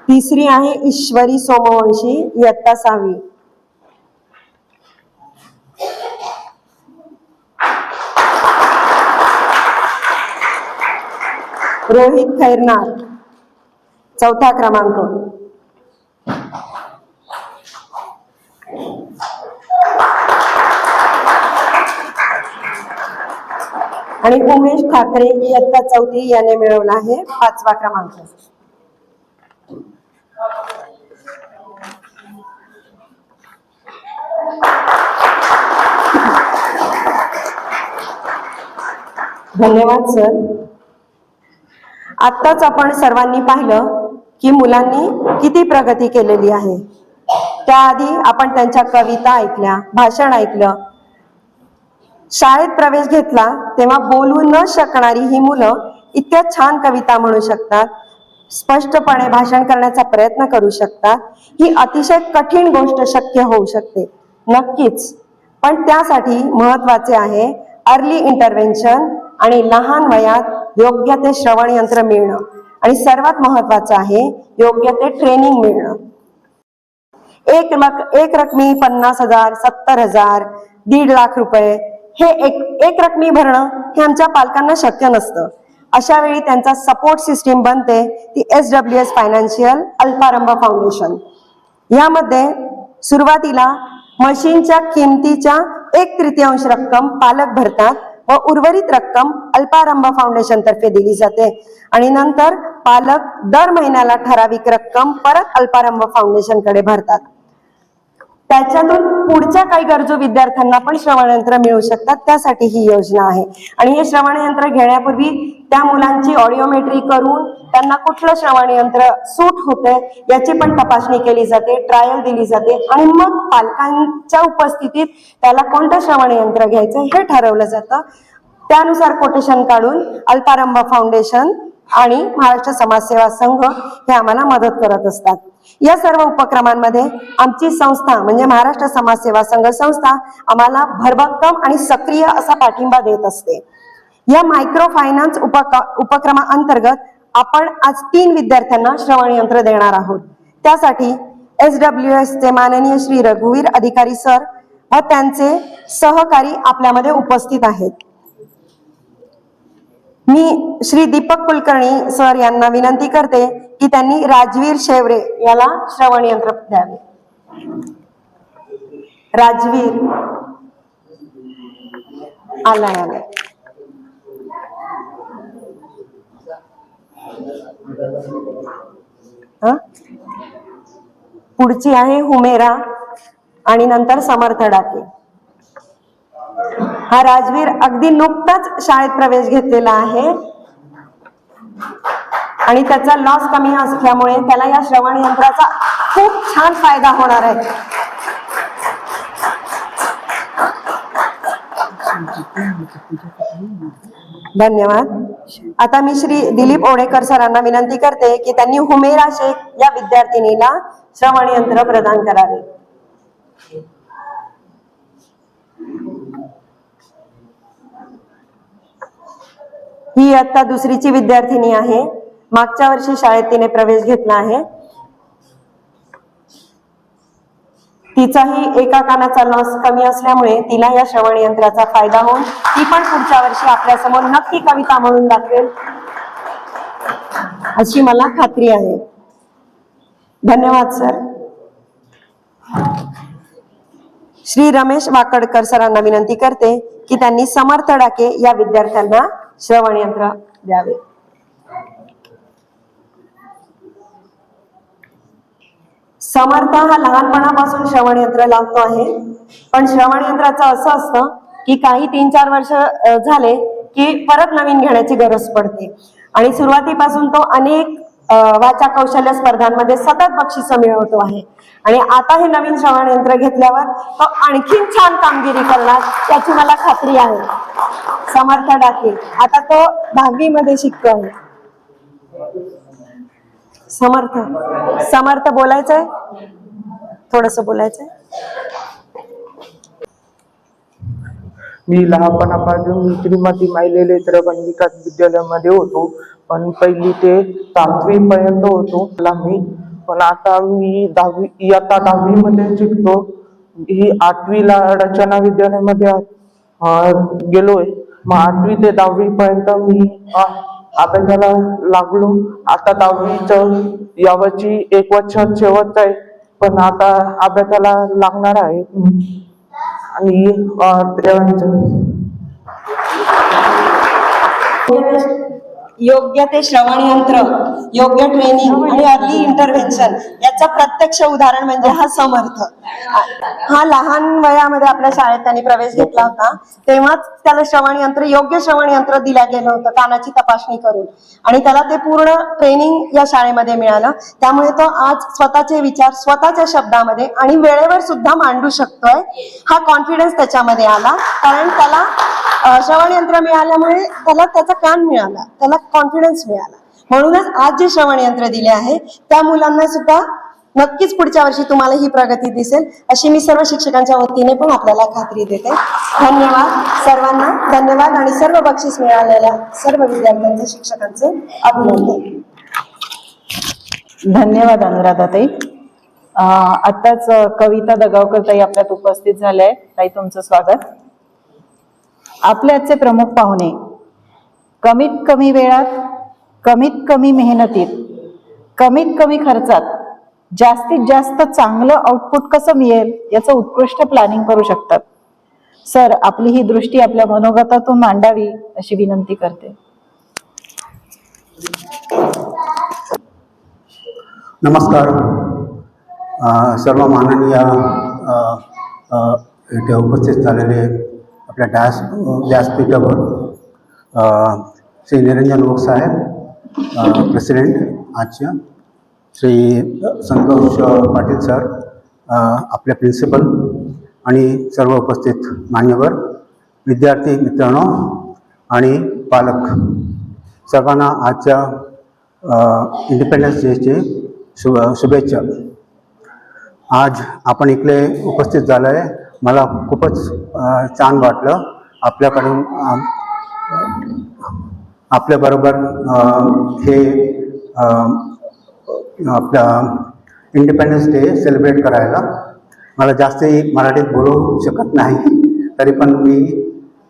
तिसरी आहे ईश्वरी सोमवंशी, इयत्ता 6वी. रोहित खैरनार, 4था क्रमांक. आणि उमेश ठाकरे, इयत्ता 4थी, याने मिळवला आहे 5वा क्रमांक. धन्यवाद सर. आत्ताच आपण सर्वांनी पाहिलं की मुलांनी किती प्रगती केलेली आहे. त्याआधी आपण त्यांच्या कविता ऐकल्या, भाषण ऐकलं. शाळेत प्रवेश घेतला तेव्हा बोलू न शकणारी ही मुलं इतक्या छान कविता म्हणू शकतात, स्पष्टपणे भाषण करण्याचा प्रयत्न करू शकतात. ही अतिशय कठीण गोष्ट शक्य होऊ शकते नक्कीच, पण त्यासाठी महत्वाचे आहे अर्ली इंटरव्हेन्शन आणि लहान वयात योग्य ते श्रवण यंत्र मिळणं, आणि सर्वात महत्वाचं आहे योग्य ते ट्रेनिंग मिळणं. एक रकमी 50,000, 70,000, 1.5 लाख रुपये हे एक रकमी भरणं हे आमच्या पालकांना शक्य नसतं. अशा वेळी त्यांचा सपोर्ट सिस्टीम बनते ती SWS फायनान्शियल अल्पारंभ फाउंडेशन. यामध्ये सुरुवातीला मशीनच्या किमतीच्या 1/3 रक्कम पालक भरतात व उर्वरित रक्कम अल्पारंभ फाउंडेशन तर्फे दिली जाते, आणि नंतर पालक दर महिन्याला ठराविक रक्कम परत अल्पारंभ फाउंडेशन कडे भरतात. त्याच्यातून पुढच्या काही गरजू विद्यार्थ्यांना पण श्रवण यंत्र मिळू शकतात, त्यासाठी ही योजना आहे. आणि हे श्रवण यंत्र घेण्यापूर्वी त्या मुलांची ऑडिओमेट्री करून त्यांना कुठलं श्रवण यंत्र सूट होतंय याची पण तपासणी केली जाते, ट्रायल दिली जाते आणि मग पालकांच्या उपस्थितीत त्याला कोणतं श्रवण यंत्र घ्यायचं हे ठरवलं जातं. त्यानुसार कोटेशन काढून अल्पारंभ फाउंडेशन आणि महाराष्ट्र समाजसेवा संघ हे आम्हाला मदत करत असतात. या सर्व उपक्रमांमध्ये आमची संस्था म्हणजे महाराष्ट्र समाजसेवा संघ संस्था आम्हाला भरभक्कम आणि सक्रिय असा पाठिंबा देत असते. या मायक्रो फायनान्स उपक्रमाअंतर्गत आपण आज 3 विद्यार्थ्यांना श्रवण यंत्र देणार आहोत. त्यासाठी SWS चे माननीय श्री रघुवीर अधिकारी सर व त्यांचे सहकारी आपल्यामध्ये उपस्थित आहेत. मी श्री दीपक कुलकर्णी सर यांना विनंती करते की त्यांनी राजवीर शेवरे याला श्रवण यंत्र द्यावे. राजवीर आलाय. पुढची आहे हुमेरा आणि नंतर समर्थ डाके. हा राजवीर अगदी नुकताच शाळेत प्रवेश घेतलेला आहे आणि त्याचा लॉस कमी असल्यामुळे त्याला या श्रवण यंत्राचा खूप छान फायदा होणार आहे. धन्यवाद. आता मी श्री दिलीप ओडेकर सरांना विनंती करते की त्यांनी हुमेरा शेख या विद्यार्थिनीला श्रवण यंत्र प्रदान करावे. ही इयत्ता 2रीची विद्यार्थिनी आहे. मागच्या वर्षी शाळेत तिने प्रवेश घेतला आहे. तिचाही एका कानाचा लॉस कमी असल्यामुळे तिला या श्रवण यंत्राचा फायदा होऊन ती पण पुढच्या वर्षी आपल्या समोर नक्की कविता म्हणून दाखवेल अशी मला खात्री आहे. धन्यवाद सर. श्री रमेश वाकडकर सरांना विनंती करते की त्यांनी समर्थ डाके या विद्यार्थ्यांना श्रवण यंत्र द्यावे. समर्थ हा लहानपणापासून श्रवण यंत्र लावतो आहे, पण श्रवण यंत्राचं असं असतं की काही 3-4 वर्ष झाले की परत नवीन घेण्याची गरज पडते आणि सुरुवातीपासून तो अनेक वाचा कौशल्य स्पर्धांमध्ये सतत बक्षिसं मिळवतो आहे आणि आता हे नवीन श्रवण यंत्र घेतल्यावर तो आणखीन छान कामगिरी करणार याची मला खात्री आहे. समर्थ डाके आता तो 10वी मध्ये शिकतो आहे. समर्थ बोलायचंय, थोडस बोलायचंय. मी लहानपणापासून श्रीमती माई लेकरबाई विकास विद्यालयामध्ये होतो, पण 1ली ते 7वी पर्यंत होतो मी. पण आता मी 10वी मध्ये शिकतो. ही 8वीला रचना विद्यालयामध्ये गेलोय. मग 8वी ते 10वी पर्यंत मी अभ्यासाला लागलो. आता 10वीचं यावर्षी 1 वर्ष शेवटचं आहे, पण आता अभ्यासाला लागणार आहे. आणि योग्य ते श्रवण यंत्र, योग्य ट्रेनिंग आणि अर्ली इंटरव्हेन्शन याचं प्रत्यक्ष उदाहरण म्हणजे हा समर्थ. हा लहान वयामध्ये आपल्या शाळेत त्यांनी प्रवेश घेतला होता, तेव्हाच त्याला श्रवण यंत्र, योग्य श्रवण यंत्र दिलं गेलं होतं कानाची तपासणी करून आणि त्याला ते पूर्ण ट्रेनिंग या शाळेमध्ये मिळालं. त्यामुळे तो आज स्वतःचे विचार स्वतःच्या शब्दामध्ये आणि वेळेवर सुद्धा मांडू शकतोय. हा कॉन्फिडन्स त्याच्यामध्ये आला कारण त्याला श्रवण यंत्र मिळाल्यामुळे त्याला त्याचा कान मिळाला, त्याला कॉन्फिडन्स मिळाला. म्हणूनच आज जे श्रवण यंत्र दिले आहे त्या मुलांना सुद्धा नक्कीच पुढच्या वर्षी तुम्हाला ही प्रगती दिसेल अशी मी सर्व शिक्षकांच्या वतीने पण आपल्याला खात्री देते. धन्यवाद सर्वांना. धन्यवाद आणि सर्व बक्षीस मिळालेल्या सर्व विद्यार्थ्यांचे शिक्षकांचे अभिनंदन. धन्यवाद अनुराधाताई. आत्ताच कविता दगावकर ताई आपल्यात उपस्थित झाल्या आहे. ताई तुमचं स्वागत. आपले आजचे प्रमुख पाहुणे कमीत कमी वेळात, कमीत कमी मेहनतीत, कमीत कमी खर्चात जास्तीत जास्त चांगलं आउटपुट कसं मिळेल याचं उत्कृष्ट प्लॅनिंग करू शकतात. सर, आपली ही दृष्टी आपल्या मनोगतातून मांडावी अशी विनंती करते. नमस्कार. सर्व माननीय इथे उपस्थित झालेले आपल्या व्यासपीठावर श्री निरंजन ओक साहेब प्रेसिडेंट आजच्या, श्री संतोष पाटील सर आपले प्रिन्सिपल आणि सर्व उपस्थित मान्यवर, विद्यार्थी मित्रांनो आणि पालक, सर्वांना आजच्या इंडिपेंडन्स डेचे शुभेच्छा. आज आपण इकडे उपस्थित झालो आहे, मला खूपच छान वाटलं. आपल्याकडून आपल्याबरोबर हे आपला इंडिपेंडन्स डे सेलिब्रेट करायला. मला जास्तही मराठीत बोलू शकत नाही, तरी पण मी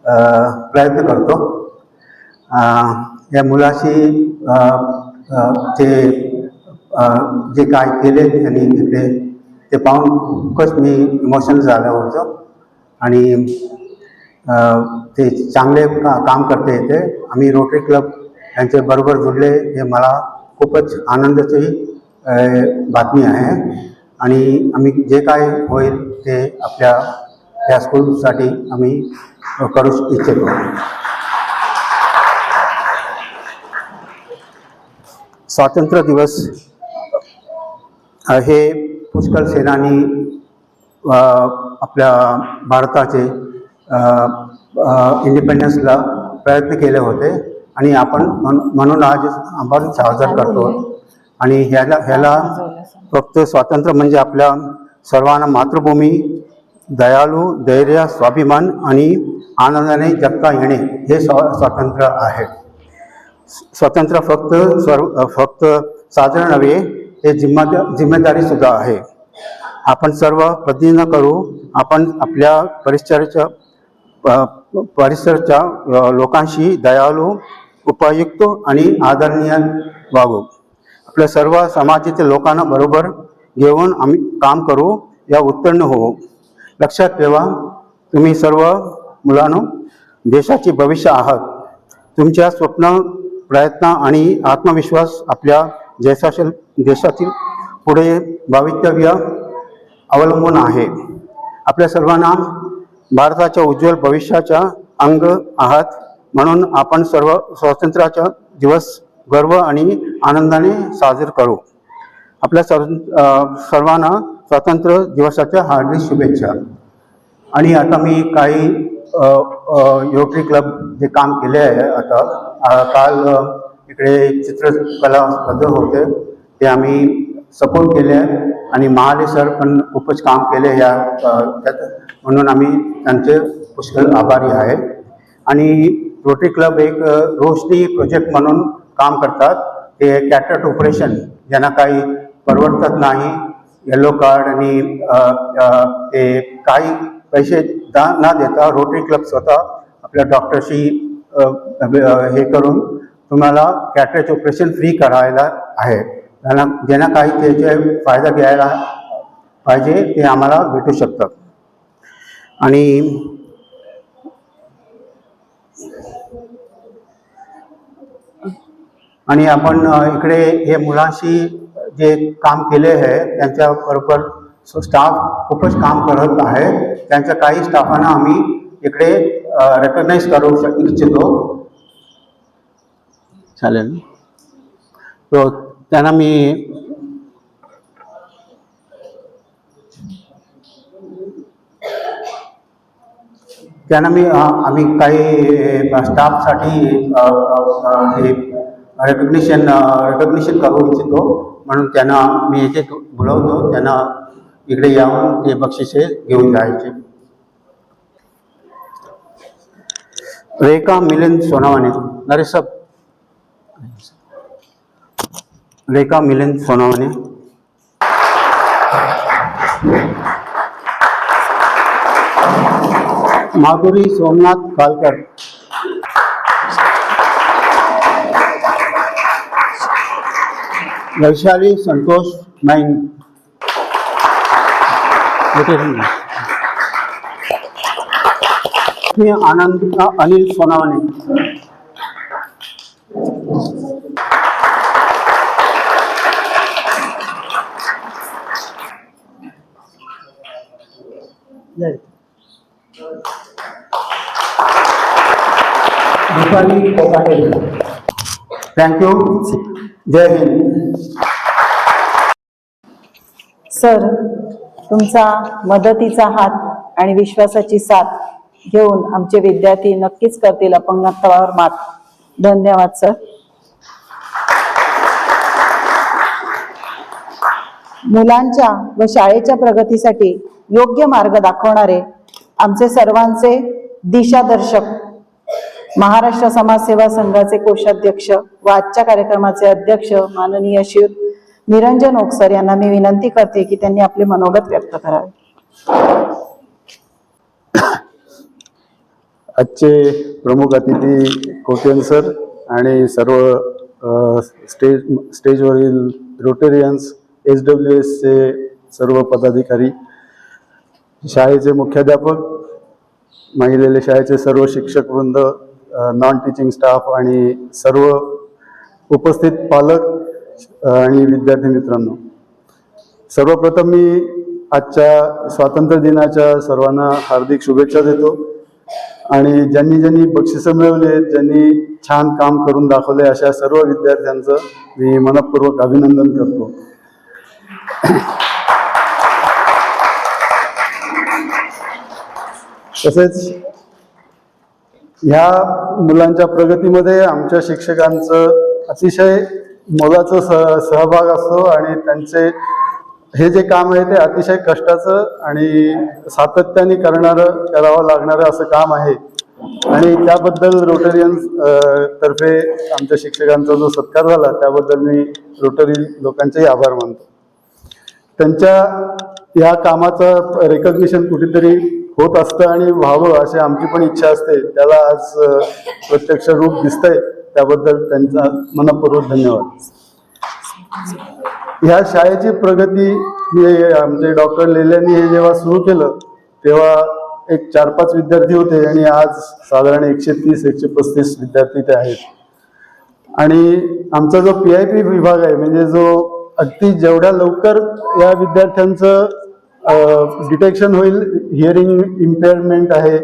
प्रयत्न करतो. या मुलाशी जे काय केले त्यांनी तिकडे ते पाहून खूपच मी इमोशनल झालं होतं आणि ते चांगले काम करते येते. आम्ही रोटरी क्लब यांच्या बरोबर जुळले हे मला खूपच आनंदाची बातमी आहे आणि आम्ही जे काय होईल ते आपल्या या स्कूलसाठी आम्ही करू इच्छितो. स्वातंत्र्य दिवस हे पुष्कळ सेनानी आपल्या भारताचे इंडिपेंडन्सला प्रयत्न केले होते आणि आपण म्हणून आज आपण साजरा करतो. आणि ह्याला फक्त स्वातंत्र्य म्हणजे आपल्या सर्वांना मातृभूमी, दयाळू, धैर्य, स्वाभिमान आणि आनंदाने जगता येणे हे स्वातंत्र्य आहे. स्वातंत्र्य फक्त साजरा नव्हे, हे जिम्मेदारी सुद्धा आहे. आपण सर्व प्रतिज्ञा करू, आपण आपल्या परिसरच्या लोकांशी दयाळू, उपयुक्त आणि आदरणीय वागू. आपल्या सर्व समाजातील लोकांना बरोबर घेऊन आम्ही काम करू, या उत्तीर्ण होऊ. लक्षात ठेवा, तुम्ही सर्व मुलांनो देशाचे भविष्य आहात. तुमच्या स्वप्न, प्रयत्न आणि आत्मविश्वास आपल्या देशातील पुढे भवितव्य अवलंबून आहे. आपल्या सर्वांना भारताच्या उज्ज्वल भविष्याचा अंग आहात, म्हणून आपण सर्व स्वातंत्र्याचा दिवस गर्व आणि आनंदाने साजरा करू. आपल्या सर्वांना स्वातंत्र्य दिवसाच्या हार्दिक शुभेच्छा. आणि आता मी काही रोटरी क्लब जे काम केले आहे, आता काल इकडे चित्रकला स्पर्धा होते ते आम्ही सपोर्ट केले आणि महाले सर पण खूपच काम केले त्यात, म्हणून आम्ही त्यांचे पुष्कळ आभारी आहे. आणि रोटरी क्लब एक रोशनी प्रोजेक्ट म्हणून काम करतात. ते कॅटरेक्ट ऑपरेशन ज्यांना काही परवडत नाही, येलो कार्ड आणि ते काही पैसे न देता रोटरी क्लब स्वतः आपल्या डॉक्टरशी हे करून तुम्हाला कॅटरेक्ट ऑपरेशन फ्री करायला आहे. ज्यांना काही त्याचे फायदा घ्यायला पाहिजे ते आम्हाला भेटू शकतं. आणि आपण इकडे हे मुलांशी जे काम केले आहे त्यांच्याबरोबर स्टाफ खूपच काम करत आहे. त्यांच्या काही स्टाफांना आम्ही इकडे रेकग्नाइज करू इच्छितो. चालेल, तो त्यांना आम्ही काही स्टाफसाठी हे रेकग्निशन करू इच्छितो, म्हणून त्यांना मी इथे बोलवतो. त्यांना इकडे यावून ते बक्षिसे घेऊन जायचे. रेखा मिलिंद सोनावणे, नरेश साहेब. रेखा मिलिंद सोनावणे. माधुरी सोमनाथ कालकर. वैशाली संतोष मैन. आनंद अनिल सोनावणे. दीपाली कोकाटे. थँक्यू. जय हिंद. सर, तुमचा मदतीचा हात आणि विश्वासाची साथ घेऊन आमचे विद्यार्थी नक्कीच करतील अपंगत्वावर मात. धन्यवाद सर. मुलांच्या व शाळेच्या प्रगतीसाठी योग्य मार्ग दाखवणारे आमचे सर्वांचे दिशादर्शक महाराष्ट्र समाजसेवा संघाचे कोषाध्यक्ष व आजच्या कार्यक्रमाचे अध्यक्ष माननीय श्री निरंजन ओक सर यांना मी विनंती करते की त्यांनी आपले मनोगत व्यक्त करावे. आजचे प्रमुख अतिथी कोटियन सर आणि सर्व स्टेजवरील रोटेरियन्स, SWS चे सर्व पदाधिकारी, शाळेचे मुख्याध्यापक, महिलेले शाळेचे सर्व शिक्षक वृंद, नॉन टीचिंग स्टाफ आणि सर्व उपस्थित पालक आणि विद्यार्थी मित्रांनो, सर्वप्रथम मी आजच्या स्वातंत्र्य दिनाच्या सर्वांना हार्दिक शुभेच्छा देतो. आणि ज्यांनी ज्यांनी बक्षिसं मिळवले, ज्यांनी छान काम करून दाखवले, अशा सर्व विद्यार्थ्यांचं मी मनपूर्वक अभिनंदन करतो. तसेच ह्या मुलांच्या प्रगतीमध्ये आमच्या शिक्षकांचं अतिशय मोलाचा सहभाग असतो आणि त्यांचे हे जे काम आहे ते अतिशय कष्टाचं आणि सातत्याने करावं लागणारं असं काम आहे. आणि त्याबद्दल रोटरियन्स तर्फे आमच्या शिक्षकांचा जो सत्कार झाला त्याबद्दल मी रोटरी लोकांचेही आभार मानतो. त्यांच्या या कामाचं रेकग्निशन कुठेतरी होत असतं आणि व्हावं अशी आमची पण इच्छा असते. त्याला आज प्रत्यक्ष रूप दिसतंय, त्याबद्दल त्यांचा मनपूर्वक धन्यवाद. ह्या शाळेची प्रगती आमचे डॉक्टर लेल्यांनी हे जेव्हा सुरू केलं तेव्हा एक 4-5 विद्यार्थी होते आणि आज साधारण 130-135 विद्यार्थी ते आहेत. आणि आमचा जो PIP विभाग आहे, म्हणजे जो अगदी जेवढ्या लवकर या विद्यार्थ्यांचं डिटेक्शन होईल, हिअरिंग इम्पेअरमेंट आहे,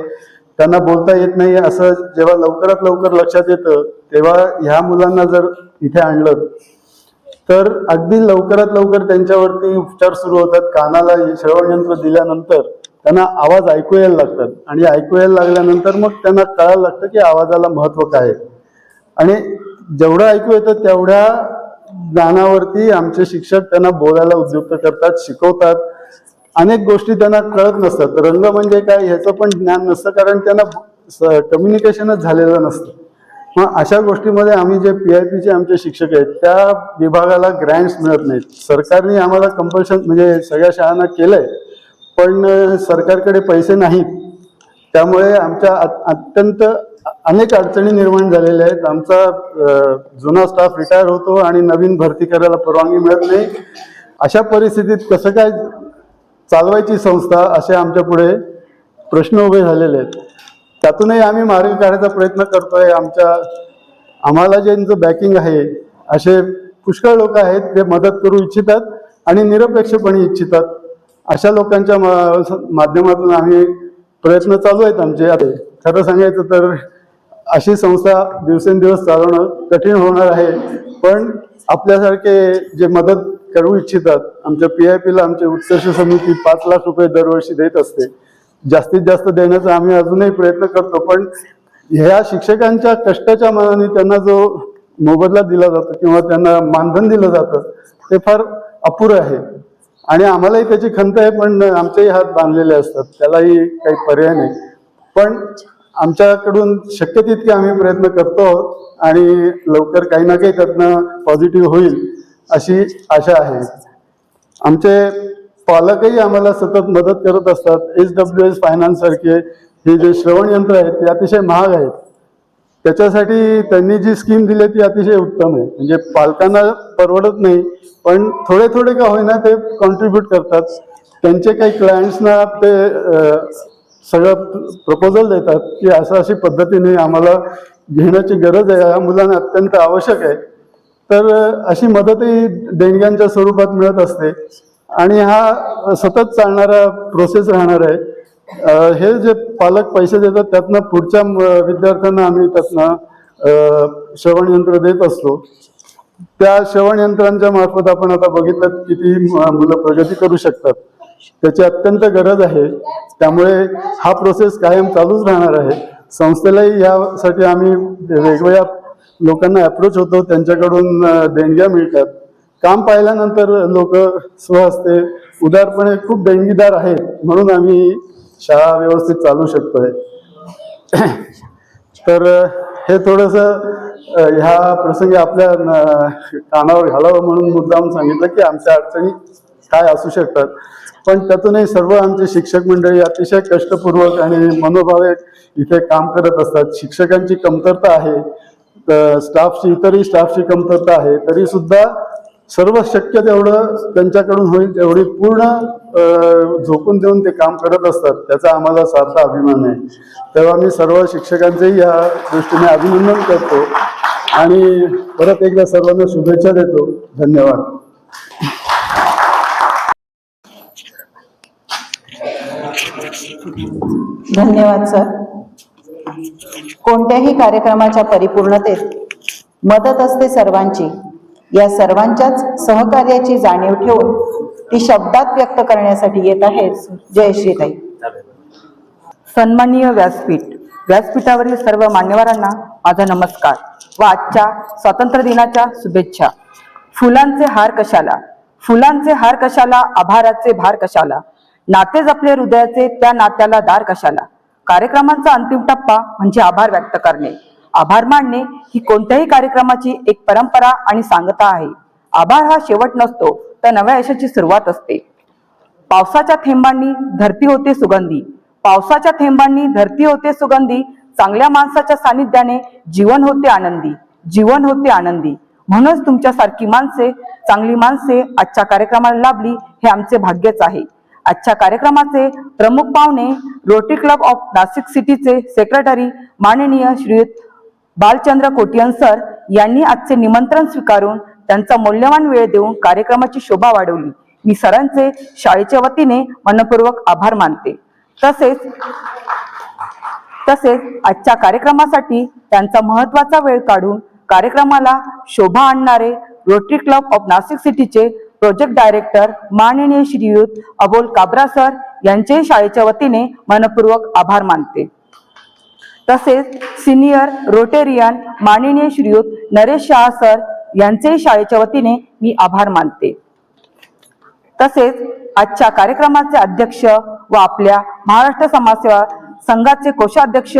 त्यांना बोलता येत नाही, असं जेव्हा लवकरात लवकर लक्षात येतं तेव्हा ह्या मुलांना जर इथे आणलं तर अगदी लवकरात लवकर त्यांच्यावरती उपचार सुरू होतात. कानाला श्रवण यंत्र दिल्यानंतर त्यांना आवाज ऐकू यायला लागतात आणि ऐकू यायला लागल्यानंतर मग त्यांना कळायला लागतं की आवाजाला महत्त्व काय आहे. आणि जेवढं ऐकू येतं तेवढ्या ज्ञानावरती आमचे शिक्षक त्यांना बोलायला उद्युक्त करतात, शिकवतात. अनेक गोष्टी त्यांना कळत नसतात. रंग म्हणजे काय ह्याचं पण ज्ञान नसतं, कारण त्यांना कम्युनिकेशनच झालेलं नसतं. मग अशा गोष्टीमध्ये आम्ही जे PIPचे आमचे शिक्षक आहेत त्या विभागाला ग्रँट्स मिळत नाहीत. सरकारने आम्हाला कंपल्शन म्हणजे सगळ्या शाळांना केलंय, पण सरकारकडे पैसे नाहीत. त्यामुळे आमच्या अत्यंत अनेक अडचणी निर्माण झालेल्या आहेत. आमचा जुना स्टाफ रिटायर होतो आणि नवीन भरती करायला परवानगी मिळत नाही. अशा परिस्थितीत कसं काय चालवायची संस्था, असे आमच्या पुढे प्रश्न उभे झालेले आहेत. त्यातूनही आम्ही मार्ग काढायचा प्रयत्न करतोय. आम्हाला ज्यांचं बॅकिंग आहे असे पुष्कळ लोक आहेत, ते मदत करू इच्छितात आणि निरपेक्षपणे इच्छितात. अशा लोकांच्या माध्यमातून आम्ही प्रयत्न चालू आहेत आमचे. खरं सांगायचं तर अशी संस्था दिवसेंदिवस चालवणं कठीण होणार आहे, पण आपल्यासारखे जे मदत करू इच्छितात, आमच्या PIPला आमची उत्कर्ष समिती 5 लाख रुपये दरवर्षी देत असते. जास्तीत जास्त देण्याचा आम्ही अजूनही प्रयत्न करतो, पण ह्या शिक्षकांच्या कष्टाच्या मानाने त्यांना जो मोबदला दिला जातो किंवा त्यांना मानधन दिलं जातं ते फार अपुरं आहे. आणि आम्हालाही त्याची खंत आहे, पण आमचेही हात बांधलेले असतात, त्यालाही काही पर्याय नाही. पण आमच्याकडून शक्य तितके आम्ही प्रयत्न करतो आणि लवकर काही ना काही त्यातनं पॉझिटिव्ह होईल अशी आशा आहे. आमचे पालकही आम्हाला सतत मदत करत असतात. SWS फायनान्स सारखे हे जे श्रवण यंत्र आहेत ते अतिशय महाग आहेत. त्याच्यासाठी त्यांनी जी स्कीम दिली ती अतिशय उत्तम आहे. म्हणजे पालकांना परवडत नाही, पण थोडे थोडे का होईना ते कॉन्ट्रीब्यूट करतात. त्यांचे काही क्लायंट्सना ते सगळं प्रपोजल देतात की अशी पद्धतीने आम्हाला घेण्याची गरज आहे, या मुलांना अत्यंत आवश्यक आहे. तर अशी मदतही देणग्यांच्या स्वरूपात मिळत असते आणि हा सतत चालणारा प्रोसेस राहणार आहे. हे जे पालक पैसे देतात त्यातनं पुढच्या विद्यार्थ्यांना आम्ही त्यातनं श्रवण यंत्र देत असतो. त्या श्रवण यंत्रांच्या मार्फत आपण आता बघितलं किती मुलं प्रगती करू शकतात. त्याची अत्यंत गरज आहे. त्यामुळे हा प्रोसेस कायम चालूच राहणार आहे. संस्थेलाही यासाठी आम्ही वेगवेगळ्या लोकांना अप्रोच होतो, त्यांच्याकडून देणग्या मिळतात. काम पाहिल्यानंतर लोक स्वहस्ते उदारपणे खूप देणगीदार आहेत, म्हणून आम्ही शाळा व्यवस्थित चालू शकतोय. तर हे थोडंसं ह्या प्रसंगी आपल्या कानावर घालावं म्हणून मुद्दाम सांगितलं की आमच्या अडचणी काय असू शकतात. पण त्यातूनही सर्व आमचे शिक्षक मंडळी अतिशय कष्टपूर्वक आणि मनोभावे इथे काम करत असतात. शिक्षकांची कमतरता आहे, इतरही स्टाफची कमतरता आहे, तरी सुद्धा सर्व शक्य तेवढं त्यांच्याकडून होईल तेवढी पूर्ण झोकून देऊन ते काम करत असतात. त्याचा आम्हाला सार्थ अभिमान आहे. तेव्हा मी सर्व शिक्षकांचेही या दृष्टीने अभिनंदन करतो आणि परत एकदा सर्वांना शुभेच्छा देतो. धन्यवाद. धन्यवाद सर. कोणत्याही कार्यक्रमाच्या परिपूर्णतेत मदत असते सर्वांची. या सर्वांच्याच सहकार्याची जाणीव ठेवून ती शब्दात व्यक्त करण्यासाठी येत आहेत जयश्रीताई. सन्माननीय व्यासपीठावरील सर्व मान्यवरांना माझा नमस्कार व आजच्या स्वातंत्र्य दिनाच्या शुभेच्छा. फुलांचे हार कशाला, फुलांचे हार कशाला, आभाराचे भार कशाला, नाते जपले हृदयाचे त्या नात्याला दार कशाला. कार्यक्रमांचा अंतिम टप्पा म्हणजे आभार व्यक्त करणे. आभार मानणे ही कोणत्याही कार्यक्रमाची एक परंपरा आणि सांगता आहे. आभार हा शेवट नसतो, तर नव्या यशाची सुरुवात असते. पावसाच्या थेंबांनी धरती होते सुगंधी, पावसाच्या थेंबांनी धरती होते सुगंधी, चांगल्या माणसाच्या सानिध्याने जीवन होते आनंदी, जीवन होते आनंदी. म्हणूनच तुमच्यासारखी माणसे, चांगली माणसे आजच्या कार्यक्रमाला लाभली हे आमचे भाग्यच आहे. आजच्या कार्यक्रमाचे प्रमुख पाहुणे रोटरी क्लब ऑफ नाशिक सिटीचे सेक्रेटरी माननीय श्रीयुत बालचंद्र कोटियन सर यांनी आजचे निमंत्रण स्वीकारून त्यांचा मौल्यवान वेळ देऊन कार्यक्रमाची शोभा वाढवली. मी सरांचे शाळेच्या वतीने मनपूर्वक आभार मानते. तसेच आजच्या कार्यक्रमासाठी त्यांचा महत्वाचा वेळ काढून कार्यक्रमाला शोभा आणणारे रोटरी क्लब ऑफ नाशिक सिटीचे प्रोजेक्ट डायरेक्टर माननीय श्रीयुत अबोल काबरा सर यांचे शाळेच्या वतीने मनपूर्वक आभार मानते. तसेच सिनियर रोटेरियन माननीय श्रीयुत नरेश शाह सर यांचे शाळेच्या वतीने मी आभार मानते. तसेच आजच्या कार्यक्रमाचे अध्यक्ष व आपल्या महाराष्ट्र समाजसेवा संघाचे कोषाध्यक्ष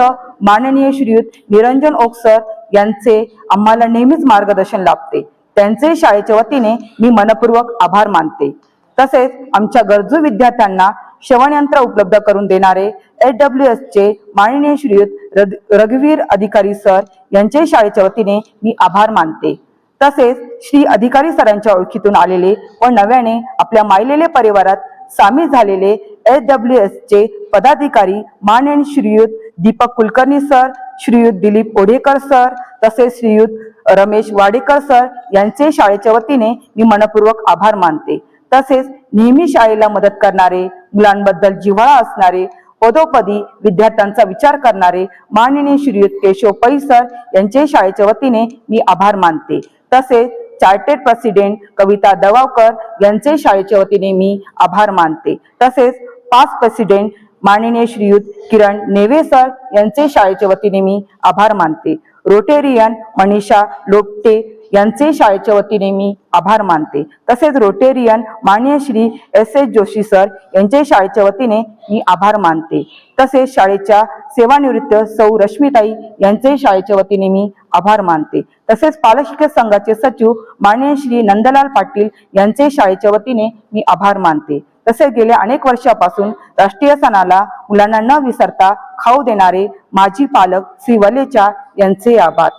माननीय श्रीयुत निरंजन ओक सर यांचे आम्हाला नेहमीच मार्गदर्शन लाभते. त्यांचे शाळेच्या वतीने मी मनपूर्वक आभार मानते. तसेच आमच्या गरजू विद्यार्थ्यांना श्रवणयंत्र उपलब्ध करून देणारे SWS चे माननीय श्रीयुत रघुवीर अधिकारी सर यांचे शाळेच्या वतीने मी आभार मानते. तसेच श्री अधिकारी सरांच्या ओळखीतून आलेले व नव्याने आपल्या मायलेले परिवारात सामील झालेले SWS चे पदाधिकारी माननीय श्रीयुत दीपक कुलकर्णी सर, श्रीयुत दिलीप ओढेकर सर, तसेच श्रीयुत रमेश वाडेकर सर यांचे शाळेच्या वतीने मी मनपूर्वक आभार मानते. तसेच नेहमी शाळेला मदत करणारे, मुलांबद्दल जिव्हाळा असणारे, पदोपदी विद्यार्थ्यांचा विचार करणारे माननीय श्रीयुत केशव पै सर यांचे शाळेच्या वतीने मी आभार मानते. तसेच चार्टेड प्रेसिडेंट कविता दवावकर यांचे शाळेच्या वतीने मी आभार मानते. तसेच पास्ट प्रेसिडेंट माननीय श्रीयुत किरण नेवे सर यांचे शाळेच्या वतीने मी आभार मानते. रोटेरियन मनीषा लोपटे यांचे शाळेच्या वतीने मी आभार मानते. तसेच रोटेरियन माननीय श्री SS जोशी सर यांचे शाळेच्या वतीने मी आभार मानते. तसेच शाळेच्या सेवानिवृत्त सौ रश्मीताई यांचे शाळेच्या वतीने मी आभार मानते. तसेच पालक शिक्षक संघाचे सचिव माननीय श्री नंदलाल पाटील यांचे शाळेच्या वतीने मी आभार मानते. तसेच गेल्या अनेक वर्षापासून राष्ट्रीय सणाला मुलांना न विसरता खाऊ देणारे माजी पालक श्री वलेचा यांचे आभार.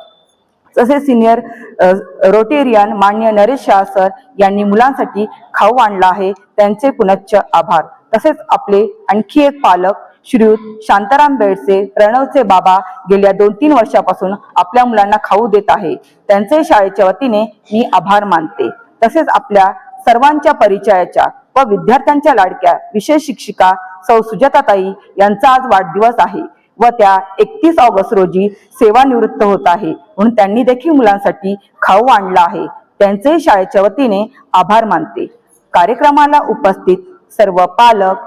तसेच सिनियर रोटेरियन माननीय नरेश शाह सर यांनी मुलांसाठी खाऊ आणला आहे, त्यांचे पुनश्च आभार. तसेच आपले आणखी एक पालक श्रीयुत शांताराम बेडसे, प्रणवचे बाबा गेल्या 2-3 वर्षापासून आपल्या मुलांना खाऊ देत आहे, त्यांचे शाळेच्या वतीने मी आभार मानते. तसेच आपल्या सर्वांच्या परिचयाच्या व विद्यार्थ्यांच्या लाडक्या विशेष शिक्षिका सौ सुजाताताई यांचा आज वाढदिवस आहे व त्या 31 ऑगस्ट रोजी सेवानिवृत्त होत आहे, म्हणून त्यांनी देखील मुलांसाठी खाऊ आणला आहे. त्यांचेही शाळेच्या वतीने आभार मानते. कार्यक्रमाला उपस्थित सर्व पालक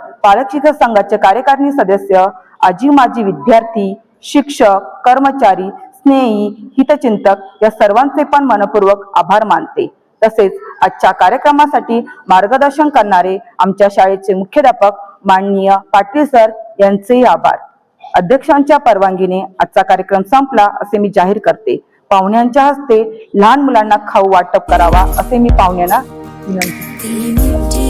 शिक्षक संघाचे कार्यकारिणी सदस्य, आजी माजी विद्यार्थी, शिक्षक, कर्मचारी, स्नेही, हितचिंतक या सर्वांचे पण मनपूर्वक आभार मानते. तसेच आजच्या कार्यक्रमासाठी मार्गदर्शन करणारे आमच्या शाळेचे मुख्याध्यापक माननीय पाटील सर यांचेही आभार. अध्यक्षांच्या परवानगीने आजचा कार्यक्रम संपला असे मी जाहीर करते. पाहुण्यांच्या हस्ते लहान मुलांना खाऊ वाटप करावा असे मी पाहुण्यांना विनंती.